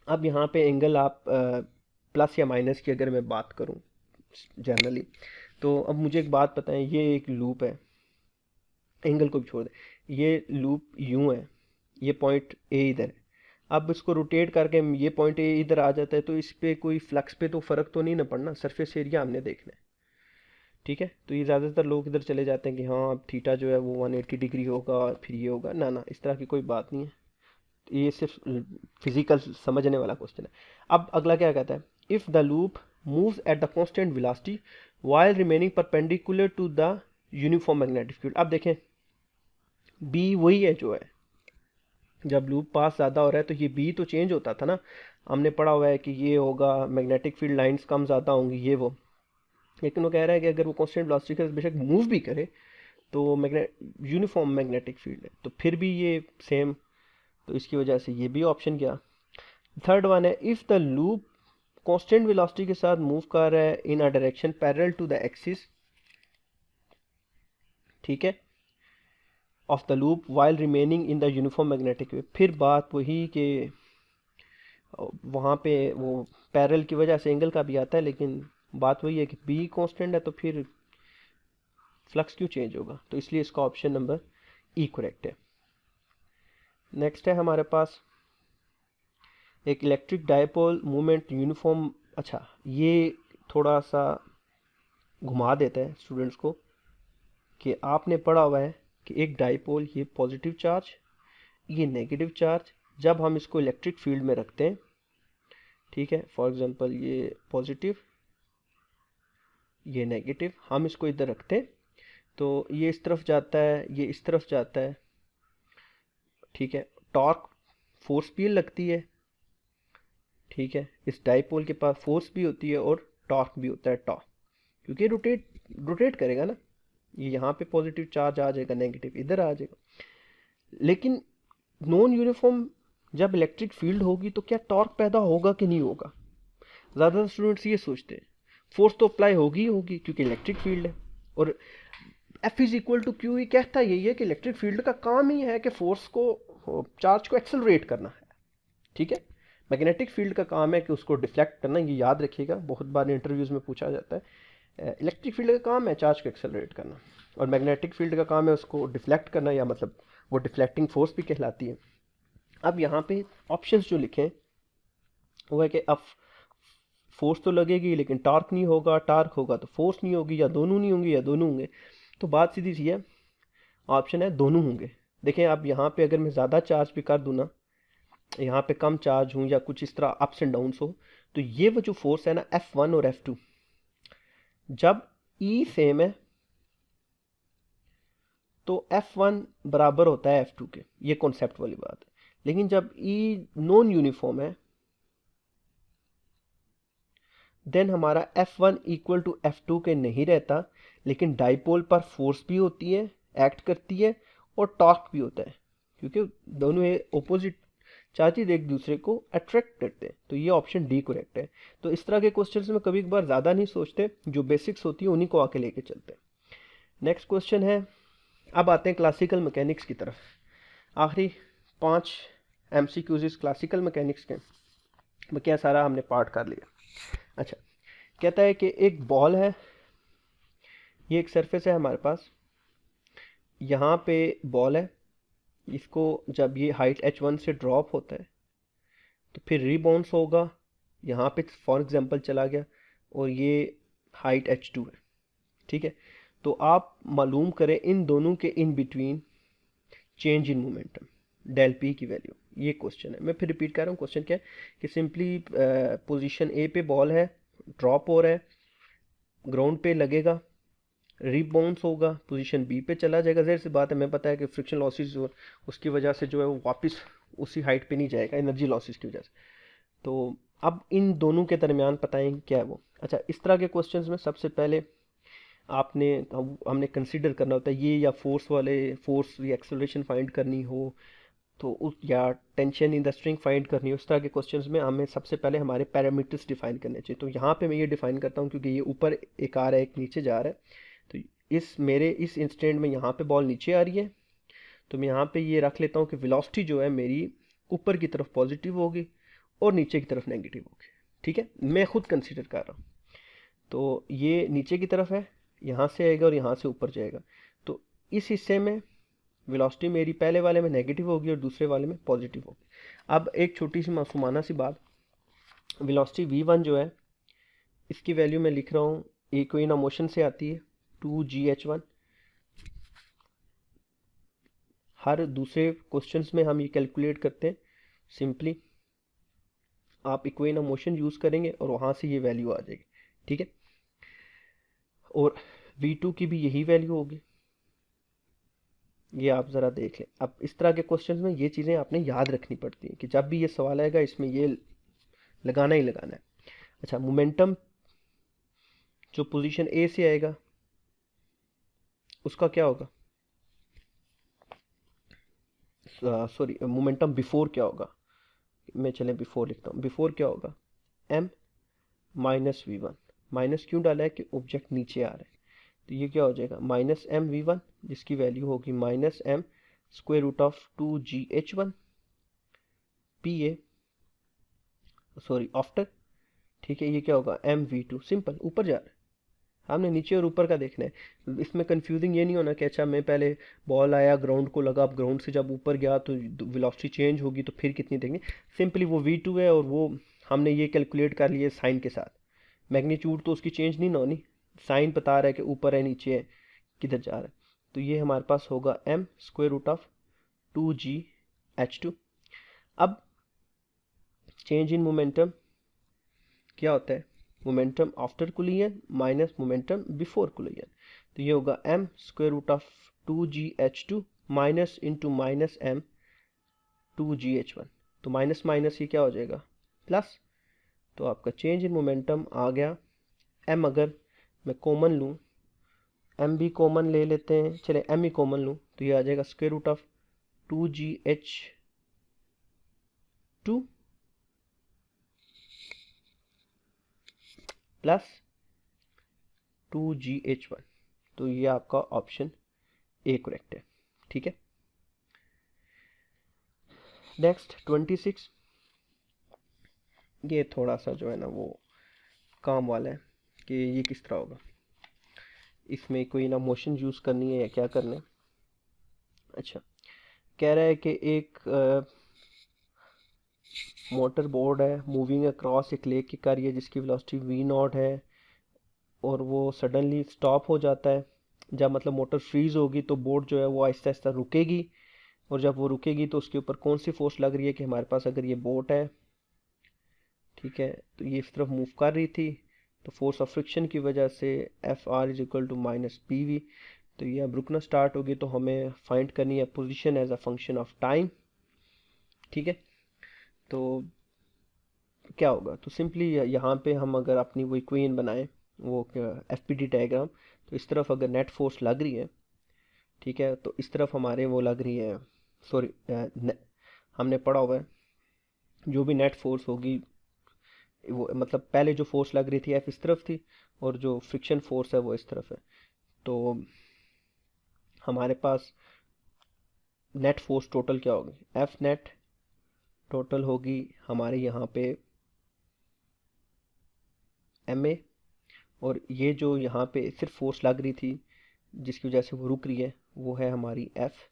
S1: अब यहाँ पे एंगल आप प्लस या माइनस की अगर मैं बात करूँ जनरली, तो अब मुझे एक बात बताएं, ये एक लूप है, एंगल को भी छोड़ दें, ये लूप यूं है, ये पॉइंट ए इधर है। अब इसको रोटेट करके ये पॉइंट ए इधर आ जाता है, तो इस पे कोई फ्लक्स पे तो फ़र्क तो नहीं ना पड़ना, सरफेस एरिया हमने देखना है। ठीक है, तो ये ज़्यादातर लोग इधर चले जाते हैं कि हाँ अब थीटा जो है वो 180 डिग्री होगा और फिर ये होगा, ना ना, इस तरह की कोई बात नहीं है। ये सिर्फ फिजिकल समझने वाला क्वेश्चन है। अब अगला क्या कहता है, if the loop moves at the constant velocity while remaining perpendicular to the uniform magnetic field. अब देखें, बी वही है जो है, जब लूप पास ज़्यादा हो रहा है तो ये बी तो चेंज होता था ना, हमने पढ़ा हुआ है कि ये होगा, मैग्नेटिक फील्ड लाइंस कम ज़्यादा होंगी ये वो। लेकिन वो कह रहा है कि अगर वो कांस्टेंट वेलोसिटी के साथ बेशक मूव भी करे तो यूनिफॉर्म मैग्नेटिक फील्ड है, तो फिर भी ये सेम, तो इसकी वजह से ये भी ऑप्शन गया। थर्ड वन है, if the loop constant velocity के साथ मूव कर रहा है in a direction parallel to the axis, ठीक है, of the loop while remaining in the uniform magnetic wave. फिर बात वही कि वहाँ पे वो पैरेलल की वजह से एंगल का भी आता है, लेकिन बात वही है कि बी कांस्टेंट है तो फिर फ्लक्स क्यों चेंज होगा, तो इसलिए इसका ऑप्शन नंबर ई करेक्ट है। नेक्स्ट है हमारे पास एक इलेक्ट्रिक डायपोल मूवमेंट यूनिफॉर्म। अच्छा, ये थोड़ा सा घुमा देता है स्टूडेंट्स को कि आपने पढ़ा हुआ है कि एक डायपोल, ये पॉजिटिव चार्ज, ये नेगेटिव चार्ज, जब हम इसको इलेक्ट्रिक फील्ड में रखते हैं, ठीक है, फॉर एग्जांपल ये पॉजिटिव, ये नेगेटिव, हम इसको इधर रखते हैं तो ये इस तरफ जाता है, ये इस तरफ जाता है। ठीक है, टॉर्क फोर्स भी लगती है ठीक है, इस डाइपोल के पास फोर्स भी होती है और टॉर्क भी होता है टॉ, क्योंकि रोटेट करेगा ना, ये यहाँ पे पॉजिटिव चार्ज आ जाएगा, नेगेटिव इधर आ जाएगा। लेकिन नॉन यूनिफॉर्म जब इलेक्ट्रिक फील्ड होगी तो क्या टॉर्क पैदा होगा कि नहीं होगा? ज़्यादातर स्टूडेंट्स ये सोचते हैं फोर्स तो अप्लाई होगी ही होगी क्योंकि इलेक्ट्रिक फील्ड है, और F is equal to Q, ये कहता यही है कि इलेक्ट्रिक फील्ड का काम ही है कि फोर्स को, चार्ज को एक्सेलरेट करना है। ठीक है, मैग्नेटिक फील्ड का काम है कि उसको डिफ्लेक्ट करना, ये याद रखिएगा, बहुत बार इंटरव्यूज में पूछा जाता है। इलेक्ट्रिक फील्ड का काम है चार्ज को एक्सेलरेट करना, और मैग्नेटिक फील्ड का काम है उसको डिफ्लेक्ट करना, या मतलब वो डिफ्लेक्टिंग फोर्स भी कहलाती है। अब यहाँ पे ऑप्शंस जो लिखे हैं वो है कि अब फोर्स तो लगेगी लेकिन टार्क नहीं होगा, टार्क होगा तो फोर्स नहीं होगी, या दोनों नहीं होंगे या दोनों होंगे। तो बात सीधी सी है, ऑप्शन है दोनों होंगे। देखें अब यहाँ पे अगर मैं ज़्यादा चार्ज भी कर दूँ ना, यहाँ पे कम चार्ज हूँ या कुछ इस तरह अप्स एंड डाउन्स हो, तो ये वो जो फोर्स है ना F1 और F2, जब E सेम है तो F1 बराबर होता है F2 के, ये कॉन्सेप्ट वाली बात है। लेकिन जब E नॉन यूनिफॉर्म है देन हमारा F1 इक्वल टू F2 के नहीं रहता, लेकिन डाइपोल पर फोर्स भी होती है, एक्ट करती है, और टॉर्क भी होता है, क्योंकि दोनों ऑपोजिट चार्जेस एक दूसरे को अट्रैक्ट करते हैं। तो ये ऑप्शन डी करेक्ट है। तो इस तरह के क्वेश्चंस में कभी कभार ज़्यादा नहीं सोचते, जो बेसिक्स होती है उन्हीं को आके लेके चलते हैं। नेक्स्ट क्वेश्चन है, अब आते हैं क्लासिकल मैकेनिक्स की तरफ। आखिरी 5 MCQs इस क्लासिकल मैकेनिक्स के क्या सारा हमने पार्ट कर लिया। अच्छा, कहता है कि एक बॉल है, ये एक सरफेस है हमारे पास, यहाँ पे बॉल है, इसको जब ये हाइट h1 से ड्रॉप होता है तो फिर रीबाउंस होगा, यहाँ पे फॉर एग्जांपल चला गया, और ये हाइट h2 है। ठीक है, तो आप मालूम करें इन दोनों के in between change in momentum del P की वैल्यू। ये क्वेश्चन है, मैं फिर रिपीट कर रहा हूँ। क्वेश्चन क्या है कि सिंपली पोजीशन ए पे बॉल है, ड्रॉप हो रहा है, ग्राउंड पे लगेगा, रीबाउंस होगा, पोजीशन बी पे चला जाएगा। ज़ाहिर सी बात है, मैं पता है कि फ्रिक्शन लॉसेस उसकी वजह से जो है वो वापस उसी हाइट पे नहीं जाएगा, एनर्जी लॉसेस की वजह से। तो अब इन दोनों के दरमियान बताएं क्या है वो। अच्छा, इस तरह के क्वेश्चंस में सबसे पहले हमने कंसीडर करना होता है ये, या फोर्स या एक्सेलरेशन फाइंड करनी हो तो उस, या tension in the string find करनी हो, उस तरह के क्वेश्चंस में हमें सबसे पहले हमारे पैरामीटर्स डिफाइन करने चाहिए। तो यहाँ पे मैं ये डिफाइन करता हूँ, क्योंकि ये ऊपर एक आ रहा है एक नीचे जा रहा है, तो इस इंस्टेंट में यहाँ पे बॉल नीचे आ रही है, तो मैं यहाँ पे ये रख लेता हूँ कि वेलोसिटी जो है मेरी ऊपर की तरफ पॉजिटिव होगी और नीचे की तरफ नेगेटिव होगी। ठीक है, मैं खुद कंसिडर कर रहा हूँ। तो ये नीचे की तरफ है, यहाँ से आएगा और यहाँ से ऊपर जाएगा, तो इस हिस्से में वेलोसिटी मेरी पहले वाले में नेगेटिव होगी और दूसरे वाले में पॉजिटिव होगी। अब एक छोटी सी मासूमाना सी बात, वेलोसिटी v1 जो है इसकी वैल्यू मैं लिख रहा हूँ, इक्वेशन मोशन से आती है 2gh1। हर दूसरे क्वेश्चंस में हम ये कैलकुलेट करते हैं, सिंपली आप इक्वेशन मोशन यूज़ करेंगे और वहाँ से ये वैल्यू आ जाएगी। ठीक है, और v2 की भी यही वैल्यू होगी, ये आप ज़रा देख लें। अब इस तरह के क्वेश्चंस में ये चीज़ें आपने याद रखनी पड़ती हैं कि जब भी ये सवाल आएगा इसमें ये लगाना ही लगाना है। अच्छा, मोमेंटम जो पोजीशन ए से आएगा उसका क्या होगा, सॉरी मोमेंटम बिफोर क्या होगा, मैं चलें बिफोर लिखता हूँ। बिफोर क्या होगा, m माइनस v1, माइनस क्यों डाला है कि ऑब्जेक्ट नीचे आ रहा है, तो ये क्या हो जाएगा माइनस m v1, जिसकी वैल्यू होगी minus m square root of 2gh1 pa, sorry after. ठीक है, ये क्या होगा m v2, सिंपल ऊपर जा रहा है, हमने नीचे और ऊपर का देखना है। इसमें कंफ्यूजिंग ये नहीं होना कि अच्छा मैं पहले बॉल आया ग्राउंड को लगा, अब ग्राउंड से जब ऊपर गया तो वेलोसिटी चेंज होगी तो फिर कितनी देंगे, सिंपली वो v2 है और वो हमने ये कैलकुलेट कर लिया साइन के साथ। मैग्नीट्यूड तो उसकी चेंज नहीं ना होनी, साइन बता रहा है कि ऊपर है नीचे है किधर जा रहा है, तो ये हमारे पास होगा m square root of 2gh2। अब चेंज इन मोमेंटम क्या होता है, momentum after collision minus momentum before collision, तो ये होगा m square root of 2gh2 minus into minus m 2gh1, तो माइनस माइनस ये क्या हो जाएगा प्लस, तो आपका चेंज इन मोमेंटम आ गया। m अगर मैं कॉमन लूँ, m भी कॉमन ले लेते हैं, चले m ही कॉमन लूँ, तो ये आ जाएगा square root of 2gh2 plus 2gh1। तो ये आपका ऑप्शन ए करेक्ट है। ठीक है, नेक्स्ट 26। ये थोड़ा सा जो है ना वो काम वाला है कि ये किस तरह होगा, इसमें कोई ना मोशन यूज़ करनी है या क्या करना है। अच्छा, कह रहा है कि एक मोटर बोर्ड है मूविंग अक्रॉस एक लेक की कार्य है जिसकी वेलोसिटी v0 है और वो सडनली स्टॉप हो जाता है। जब मतलब मोटर फ्रीज होगी तो बोर्ड जो है वो आहिस्ता आहिस्ता रुकेगी, और जब वो रुकेगी तो उसके ऊपर कौन सी फोर्स लग रही है कि हमारे पास अगर ये बोट है, ठीक है, तो ये इस तरफ मूव कर रही थी, तो फोर्स ऑफ फ्रिक्शन की वजह से F R is equal to minus P V. तो ये अब रुकना स्टार्ट होगी, तो हमें फाइंड करनी है position as a function of time. ठीक है, तो क्या होगा, तो सिंपली यहाँ पे हम अगर अपनी वो इक्वेशन बनाएं, वो एफ पी डी डायग्राम, तो इस तरफ अगर नेट फोर्स लग रही है, ठीक है, तो इस तरफ हमारे वो लग रही है, सॉरी हमने पढ़ा हुआ है जो भी नेट फोर्स होगी वो मतलब पहले जो फोर्स लग रही थी एफ इस तरफ थी और जो फ्रिक्शन फोर्स है वो इस तरफ है। तो हमारे पास नेट फोर्स टोटल क्या होगी, एफ नेट टोटल होगी हमारे यहाँ पे एम ए, और ये जो यहाँ पे सिर्फ फोर्स लग रही थी जिसकी वजह से वो रुक रही है वो है हमारी एफ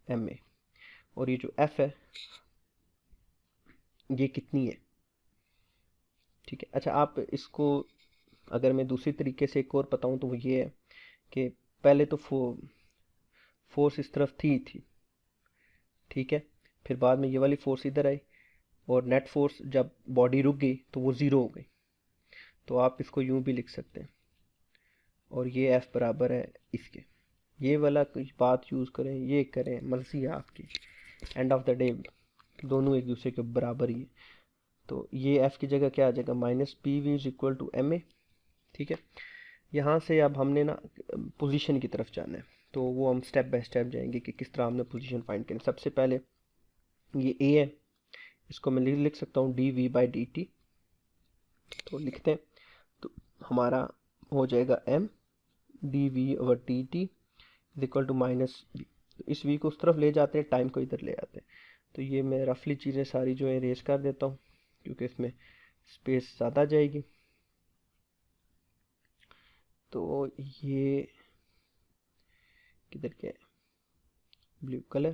S1: एम ए, और ये जो एफ है ये कितनी है। ठीक है, अच्छा आप इसको अगर मैं दूसरी तरीके से एक और बताऊं तो वो ये है कि पहले तो फोर्स इस तरफ थी, ठीक है, फिर बाद में ये वाली फोर्स इधर आई और नेट फोर्स जब बॉडी रुक गई तो वो ज़ीरो हो गई। तो आप इसको यूं भी लिख सकते हैं, और ये एफ बराबर है इसके, ये वाला कुछ बात यूज़ करें ये करें मर्जी है आपकी, एंड ऑफ द डे दोनों एक दूसरे के बराबर ही है। तो ये एफ की जगह क्या आ जाएगा, minus P V is equal to M A. ठीक है, यहाँ से अब हमने ना पोजीशन की तरफ जाना है, तो वो हम स्टेप बाय स्टेप जाएंगे कि किस तरह हमने पोजीशन फाइंड करनी। सबसे पहले ये ए है, इसको मैं लिख सकता हूँ D V by D T, तो लिखते हैं, तो हमारा हो जाएगा M D we over T T is equal to minus V. इस वी को उस तरफ ले जाते हैं, टाइम को इधर ले आते हैं। तो ये मैं रफली चीज़ें सारी जो है रेस कर देता हूँ क्योंकि इसमें स्पेस ज़्यादा जाएगी। तो ये किधर के ब्लू कलर,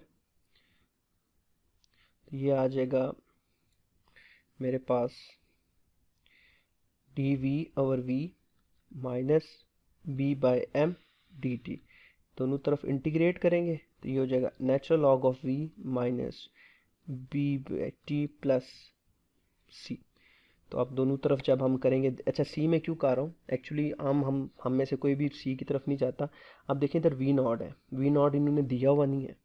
S1: तो ये आ जाएगा मेरे पास d we over v minus b by m d t, दोनों तरफ इंटीग्रेट करेंगे तो ये हो जाएगा natural log of v minus b by t plus c. तो अब दोनों तरफ जब हम करेंगे, अच्छा सी में क्यों कर रहा हूँ, एक्चुअली हम में से कोई भी सी की तरफ नहीं जाता। अब देखें इधर वी नॉट है, वी नॉट इन्होंने दिया हुआ नहीं है,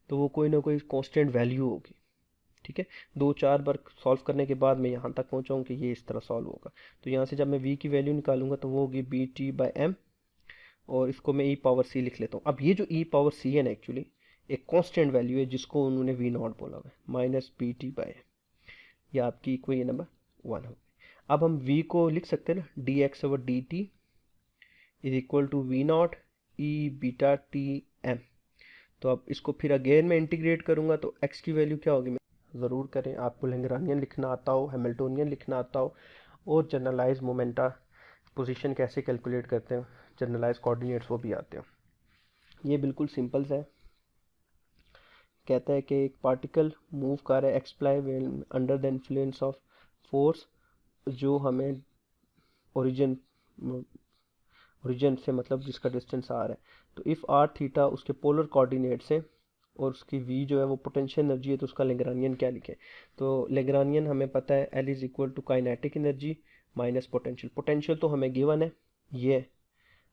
S1: तो वो कोई ना कोई कांस्टेंट वैल्यू होगी। ठीक है, 2-4 बार सॉल्व करने के बाद मैं यहाँ तक पहुँचा हूँ कि ये इस तरह सॉल्व होगा। तो यहाँ से जब मैं v की वैल्यू निकालूंगा तो वो होगी बी टी बाई एम, और इसको मैं ई पावर सी लिख लेता हूँ। अब ये जो ई पावर सी है ना एक्चुअली एक कांस्टेंट वैल्यू है जिसको उन्होंने वी नॉट बोला हुआ है, minus B T by M, ये आपकी इक्वेशन नंबर 1 हो। अब हम v को लिख सकते हैं ना, D X over D T is equal to V naught E beta T M. तो अब इसको फिर अगेन मैं इंटीग्रेट करूँगा तो x की वैल्यू क्या होगी, ज़रूर करें, आपको लैग्रानियन लिखना आता हो, हैमिल्टोनियन लिखना आता हो, और जनरलाइज मोमेंटा पोजीशन कैसे कैलकुलेट करते हैं, जनरलाइज कोऑर्डिनेट्स वो भी आते हैं। ये बिल्कुल सिंपल सा है, कहता है कि एक पार्टिकल मूव कर रहा है एक्सप्लाई under the influence of force जो हमें ओरिजिन से मतलब जिसका डिस्टेंस आर है। तो इफ़ आर थीटा उसके पोलर कोऑर्डिनेट से और उसकी v जो है वो पोटेंशियल एनर्जी है, तो उसका लेग्रानियन क्या लिखें। तो लेग्रानियन हमें पता है L is equal to kinetic energy minus potential, potential तो हमें गिवन है ये।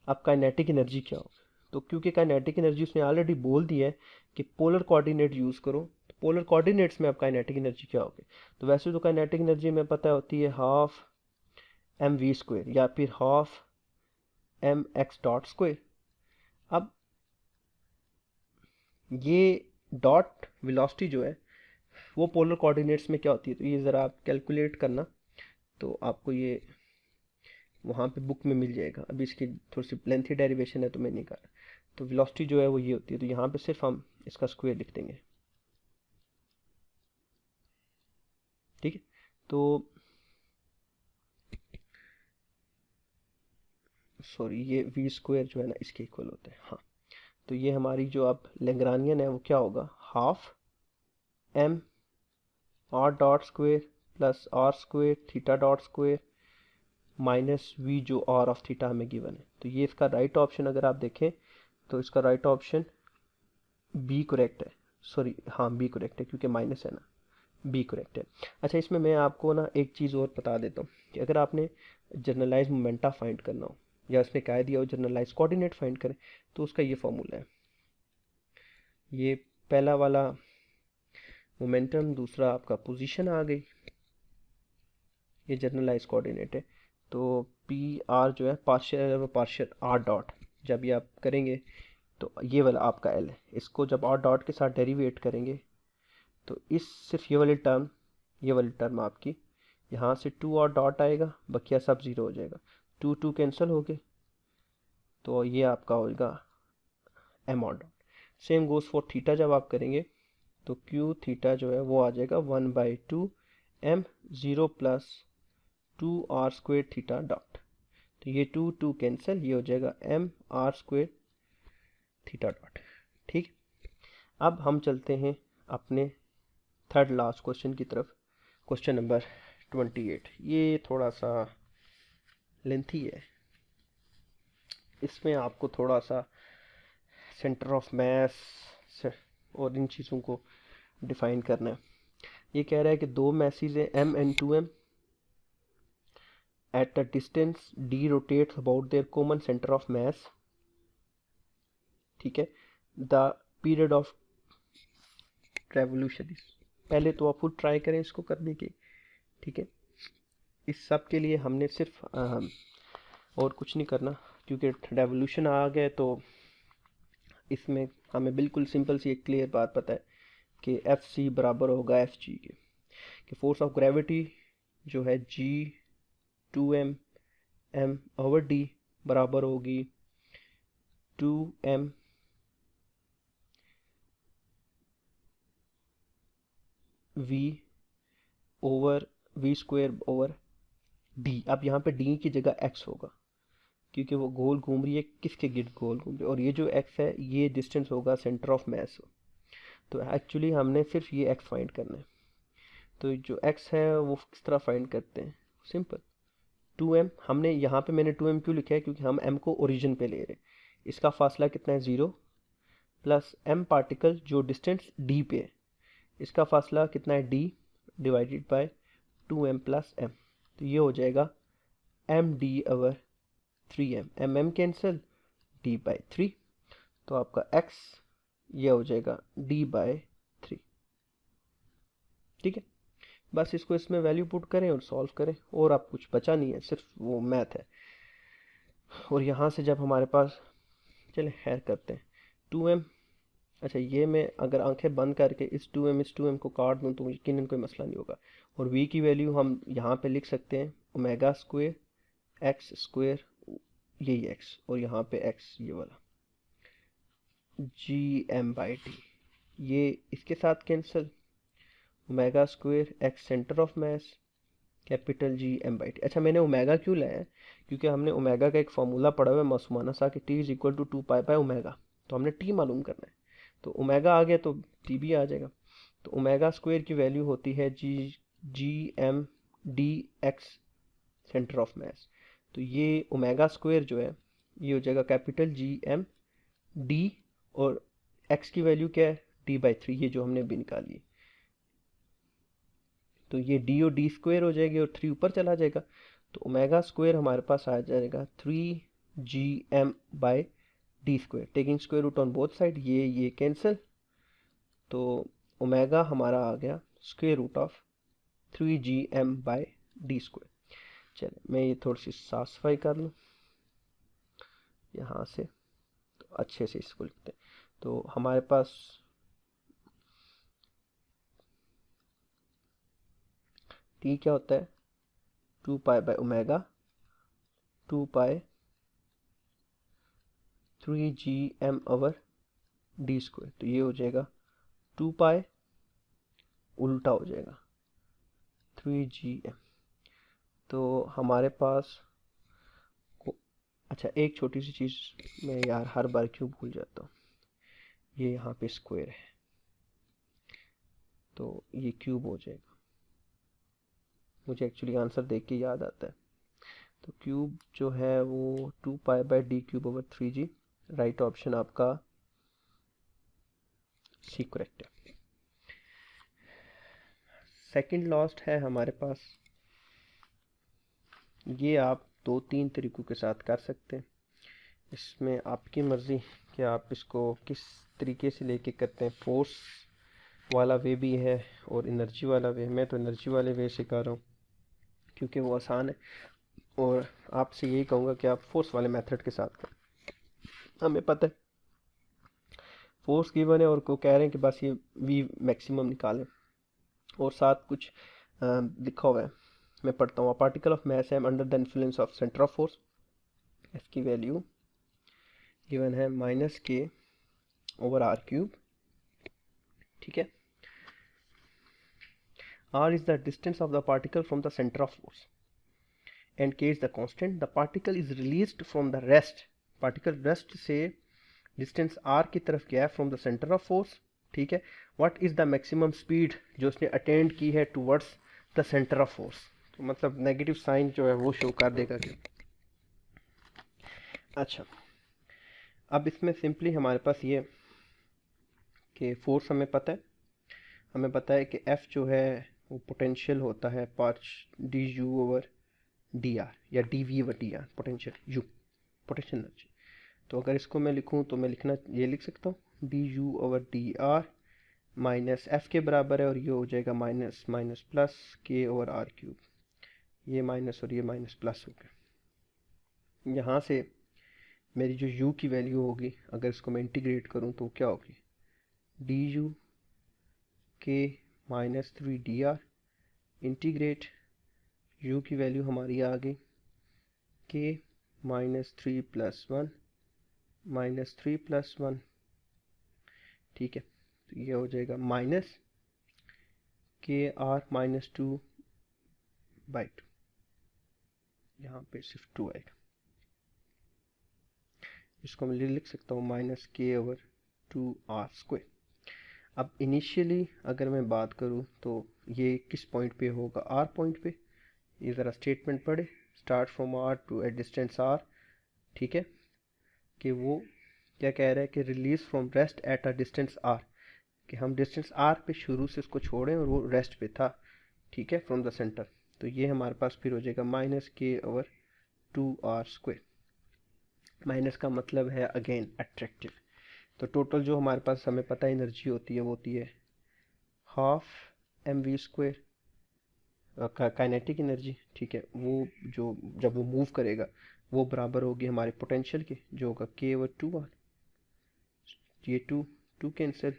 S1: अब काइनेटिक एनर्जी क्या होगा, तो क्योंकि काइनेटिक एनर्जी उसने ऑलरेडी बोल दी है कि पोलर कोऑर्डिनेट यूज़ करो, तो पोलर कोऑर्डिनेट्स में अब काइनेटिक एनर्जी क्या होगी। तो वैसे तो काइनेटिक एनर्जी में पता होती है हाफ एम वी स्क्वायर या फिर half M X dot square. अब ये डॉट वेलोसिटी जो है वो पोलर कोऑर्डिनेट्स में क्या होती है, तो ये ज़रा आप कैलकुलेट करना, तो आपको ये वहाँ पे बुक में मिल जाएगा। अभी इसकी थोड़ी सी लेंथी डेरिवेशन है तो मैं नहीं कर रहा। तो वेलोसिटी जो है वो ये होती है, तो यहाँ पे सिर्फ हम इसका स्क्वायर लिख देंगे, ठीक है। तो सॉरी, ये वी स्क्वायर जो है ना इसके इक्वल होता है, हाँ। तो ये हमारी जो अब लेंग्रानियन है वो क्या होगा, half M R dot square plus R square theta dot square minus V जो आर ऑफ थीटा हमें गिवन है। तो ये इसका राइट ऑप्शन अगर आप देखें तो इसका राइट ऑप्शन बी करेक्ट है। सॉरी, हाँ बी करेक्ट है क्योंकि माइनस है ना, बी करेक्ट है। अच्छा, इसमें मैं आपको ना एक चीज़ और बता देता हूँ कि अगर आपने जनरलाइज मोमेंटा फाइंड करना हो या इसमें कह दिया हो जनरलाइज कोऑर्डिनेट फाइंड करें, तो उसका ये फॉर्मूला है। ये पहला वाला मोमेंटम, दूसरा आपका पोजीशन आ गई, ये जनरलाइज कोऑर्डिनेट है। तो पी आर जो है पार्शियल पार्शियल आर डॉट, जब ये आप करेंगे तो ये वाला आपका एल है, इसको जब आर डॉट के साथ डेरिवेट करेंगे तो इस सिर्फ ये वाली टर्म आपकी यहाँ से टू और डॉट आएगा, बकिया सब ज़ीरो हो जाएगा, टू टू कैंसिल हो गए, तो ये आपका होगा एम और dot. Same goes for theta, जब आप करेंगे तो क्यू थीटा जो है वो आ जाएगा 1/2 M zero plus 2r square theta dot. तो ये टू टू कैंसिल, ये हो जाएगा M R square theta dot, ठीक। अब हम चलते हैं अपने थर्ड लास्ट क्वेश्चन की तरफ, क्वेश्चन नंबर 28। ये थोड़ा सा लेंथी है, इसमें आपको थोड़ा सा सेंटर ऑफ मास और इन चीज़ों को डिफाइन करना है। ये कह रहा है कि दो मैसेज हैं m and 2m at a distance d rotates about their common center of mass, ठीक है। The period of revolution is, पहले तो आप खुद ट्राई करें इसको करने की, ठीक है। इस सब के लिए हमने सिर्फ और कुछ नहीं करना, क्योंकि रेवोल्यूशन आ गए तो इसमें हमें बिल्कुल सिंपल सी एक क्लियर बात पता है कि एफ सी बराबर होगा एफ जी के, कि फोर्स ऑफ ग्रेविटी जो है जी 2m m ओवर डी बराबर होगी 2m v over v square over D. अब यहाँ पे डी की जगह x होगा, क्योंकि वो गोल घूम रही है, किसके गिर्द गोल घूम रही है, और ये जो x है ये डिस्टेंस होगा सेंटर ऑफ मास। तो एक्चुअली हमने सिर्फ ये x फाइंड करना है। तो जो x है वो किस तरह फाइंड करते हैं, सिंपल 2m, हमने यहाँ पे मैंने 2m क्यों लिखा है, क्योंकि हम m को ओरिजिन पे ले रहे हैं। इसका फासला कितना है 0, प्लस m पार्टिकल जो डिस्टेंस d पे है, इसका फासला कितना है d divided by 2m plus m। तो ये हो जाएगा md over 3m, mm cancel, d by 3। तो आपका x ये हो जाएगा d बाय 3, ठीक है। बस इसको इसमें वैल्यू पुट करें और सॉल्व करें, और आप कुछ बचा नहीं है, सिर्फ वो मैथ है। और यहाँ से जब हमारे पास, चले खैर करते हैं 2m, अच्छा ये मैं अगर आंखें बंद करके इस 2m को काट दूँ तो यकीनन कोई मसला नहीं होगा। और v की वैल्यू हम यहाँ पे लिख सकते हैं ओमेगा स्क्वायर एक्स स्क्वायर, यही x, और यहाँ पे x ये वाला जी एम बाई टी, ये इसके साथ cancel, omega square X centre of mass capital G M by T. अच्छा, मैंने ओमेगा क्यों लाया है, क्योंकि हमने ओमेगा का एक फॉर्मूला पढ़ा हुआ है मासूमाना सा कि T is equal to 2 pi by omega, तो हमने टी मालूम करना है। तो ओमेगा आ गया तो टी भी आ जाएगा। तो ओमेगा स्क्वायर की वैल्यू होती है G M D X centre of mass. तो ये ओमेगा स्क्वायर जो है ये हो जाएगा कैपिटल जी एम डी, और एक्स की वैल्यू क्या है d/3, ये जो हमने भी निकाली है। तो ये डी और डी स्क्वायर हो जाएगी और 3 ऊपर चला जाएगा, तो ओमेगा स्क्वायर हमारे पास आ जाएगा 3gm by D square, taking square root on both side, ये कैंसिल, तो ओमेगा हमारा आ गया स्क्वायर रूट ऑफ 3gm/d²। चलिए मैं ये थोड़ी सी साफ सफाई कर लूँ यहाँ से, तो अच्छे से इसको लिखते हैं। तो हमारे पास t क्या होता है 2π/ओमेगा 2π/3gm/d²। तो ये हो जाएगा 2π, उल्टा हो जाएगा 3gm। तो हमारे पास अच्छा एक छोटी सी चीज़ मैं यार हर बार क्यों भूल जाता हूँ, ये यहाँ पे स्क्वायर है तो ये क्यूब हो जाएगा। मुझे एक्चुअली आंसर देख के याद आता है। तो क्यूब जो है वो 2π/d³/3g। राइट ऑप्शन आपका सी करेक्ट है। सेकंड लास्ट है हमारे पास, ये आप 2-3 तरीकों के साथ कर सकते हैं, इसमें आपकी मर्ज़ी कि आप इसको किस तरीके से लेके करते हैं। फोर्स वाला वे भी है और एनर्जी वाला वे। मैं तो एनर्जी वाले वे से कर रहा हूँ क्योंकि वो आसान है, और आपसे यही कहूँगा कि आप फोर्स वाले मेथड के साथ करें। हमें पता है फोर्स गिवन है और को कह रहे हैं कि बस ये वी मैक्सिमम निकालें, और साथ कुछ लिखा हुआ है, मैं पढ़ता हूँ। Particle of mass M under the influence of centre of force, F की वैल्यू गिवन है -k/r³। ठीक है, r is the distance of the particle from the center of force and k is the constant. The particle is released from the rest, particle rest से distance r की तरफ गया है from the centre of force. ठीक है, what is the maximum speed जो उसने attend की है towards the centre of force. तो मतलब नेगेटिव साइन जो है वो शो कर देगा कि अच्छा। अब इसमें सिंपली हमारे पास ये कि फोर्स हमें पता है कि F जो है वो पोटेंशियल होता है पार्च du/dr या dv/dr, potential u, potential energy. तो अगर इसको मैं लिखूं तो मैं ये लिख सकता हूँ du/dr माइनस एफ के बराबर है, और ये हो जाएगा माइनस माइनस प्लस k/r³। ये माइनस और ये माइनस प्लस हो गया। यहाँ से मेरी जो u की वैल्यू होगी, अगर इसको मैं इंटीग्रेट करूँ तो क्या होगी du k-3dr इंटीग्रेट u की वैल्यू हमारी आ गई k-3+1 ठीक है, तो ये हो जाएगा माइनस kr-2/2, यहाँ पे सिर्फ 2 आएगा। इसको मैं लिख सकता हूँ -k/2r²। अब इनिशियली अगर मैं बात करूँ तो ये किस पॉइंट पे होगा, r पॉइंट पे। ये ज़रा स्टेटमेंट पढ़े, start from r to a distance r। ठीक है, कि वो क्या कह रहा है कि release from rest at a distance r, कि हम डिस्टेंस r पे शुरू से उसको छोड़ें और वो रेस्ट पे था। ठीक है, फ्रॉम द सेंटर। तो ये हमारे पास फिर हो जाएगा -k/2r²। माइनस का मतलब है अगेन अट्रैक्टिव। तो टोटल जो हमारे पास हमें पता है एनर्जी होती है वो होती है हाफ mv², काइनेटिक एनर्जी। ठीक है, वो जो जब वो मूव करेगा वो बराबर होगी हमारे पोटेंशियल के, जो होगा k/2r। ये टू कैंसिल,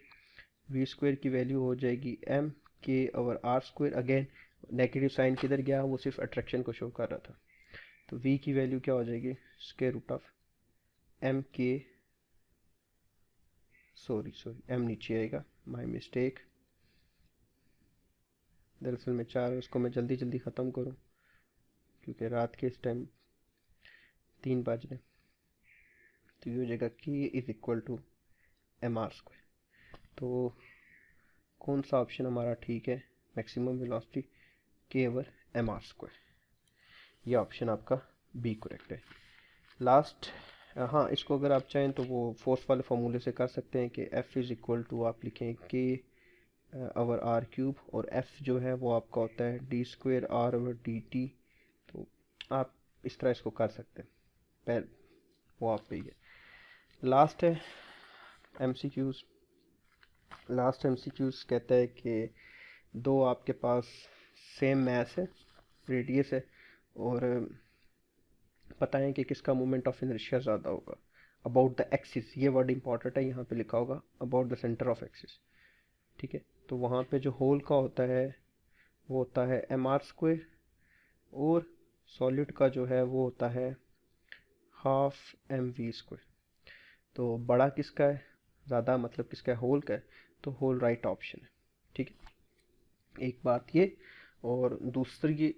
S1: v² की वैल्यू हो जाएगी m k/r²। Again negative sign किधर गया, वो सिर्फ अट्रैक्शन को शो कर रहा था। तो v की वैल्यू क्या हो जाएगी square root of m k, sorry m नीचे आएगा, माय मिस्टेक। दरअसल मैं चाह रहा हूँ इसको मैं जल्दी जल्दी ख़त्म करूँ क्योंकि रात के इस टाइम 3 बज रहे। तो ये हो जाएगा k=mr²। तो कौन सा ऑप्शन हमारा ठीक है, मैक्सिमम वेलोसिटी k/mr²। ये ऑप्शन आपका बी करेक्ट है। लास्ट, हाँ इसको अगर आप चाहें तो वो फोर्स वाले फॉर्मूले से कर सकते हैं कि F आप लिखें k/r³, और F जो है वो आपका होता है d²r/dt। तो आप इस तरह इसको कर सकते हैं, पहले वो आप पे ही है। लास्ट है MCQs। लास्ट एमसीक्यूज कहता है कि दो आपके पास सेम मैस है, रेडियस है, और बताएं कि किसका मोमेंट ऑफ इनर्शिया ज़्यादा होगा अबाउट द एक्सिस। ये वर्ड इंपॉर्टेंट है, यहाँ पे लिखा होगा about the centre of axis. ठीक है, तो वहाँ पे जो होल का होता है वो होता है mr², और सॉलिड का जो है वो होता है ½ mv²। तो बड़ा किसका है, ज़्यादा मतलब किसका है, होल का है, तो होल राइट ऑप्शन है। ठीक है, एक बात ये। और दूसरी,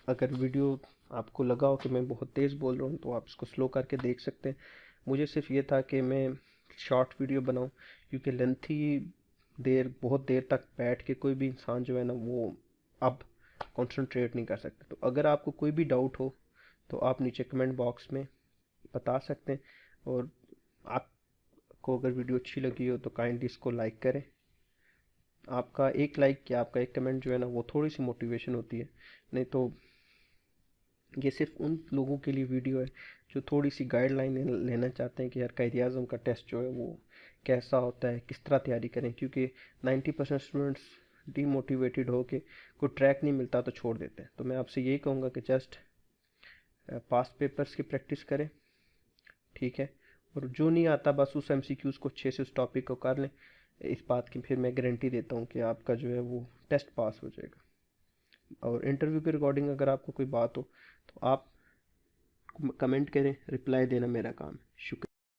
S1: अगर वीडियो आपको लगा हो कि मैं बहुत तेज़ बोल रहा हूँ तो आप इसको स्लो करके देख सकते हैं। मुझे सिर्फ ये था कि मैं शॉर्ट वीडियो बनाऊँ, क्योंकि लेंथी बहुत देर तक बैठ के कोई भी इंसान जो है ना वो अब कंसंट्रेट नहीं कर सकता। तो अगर आपको कोई भी डाउट हो तो आप नीचे कमेंट बॉक्स में बता सकते हैं। और आपको अगर वीडियो अच्छी लगी हो तो काइंडली इसको लाइक करें। आपका एक लाइक या आपका एक कमेंट जो है ना वो थोड़ी सी मोटिवेशन होती है। नहीं तो ये सिर्फ उन लोगों के लिए वीडियो है जो थोड़ी सी गाइडलाइन लेना चाहते हैं कि यार कायद-ए-आज़म का टेस्ट जो है वो कैसा होता है, किस तरह तैयारी करें। क्योंकि 90% स्टूडेंट्स डीमोटिवेटेड हो के कोई ट्रैक नहीं मिलता तो छोड़ देते हैं। तो मैं आपसे यही कहूँगा कि जस्ट पास्ट पेपर्स की प्रैक्टिस करें। ठीक है, और जो नहीं आता बस उस एमसीक्यूज़ को अच्छे से उस टॉपिक को कर लें। इस बात की फिर मैं गारंटी देता हूँ कि आपका जो है वो टेस्ट पास हो जाएगा। और इंटरव्यू के रिकॉर्डिंग अगर आपको कोई बात हो तो आप कमेंट करें, रिप्लाई देना मेरा काम है। शुक्रिया।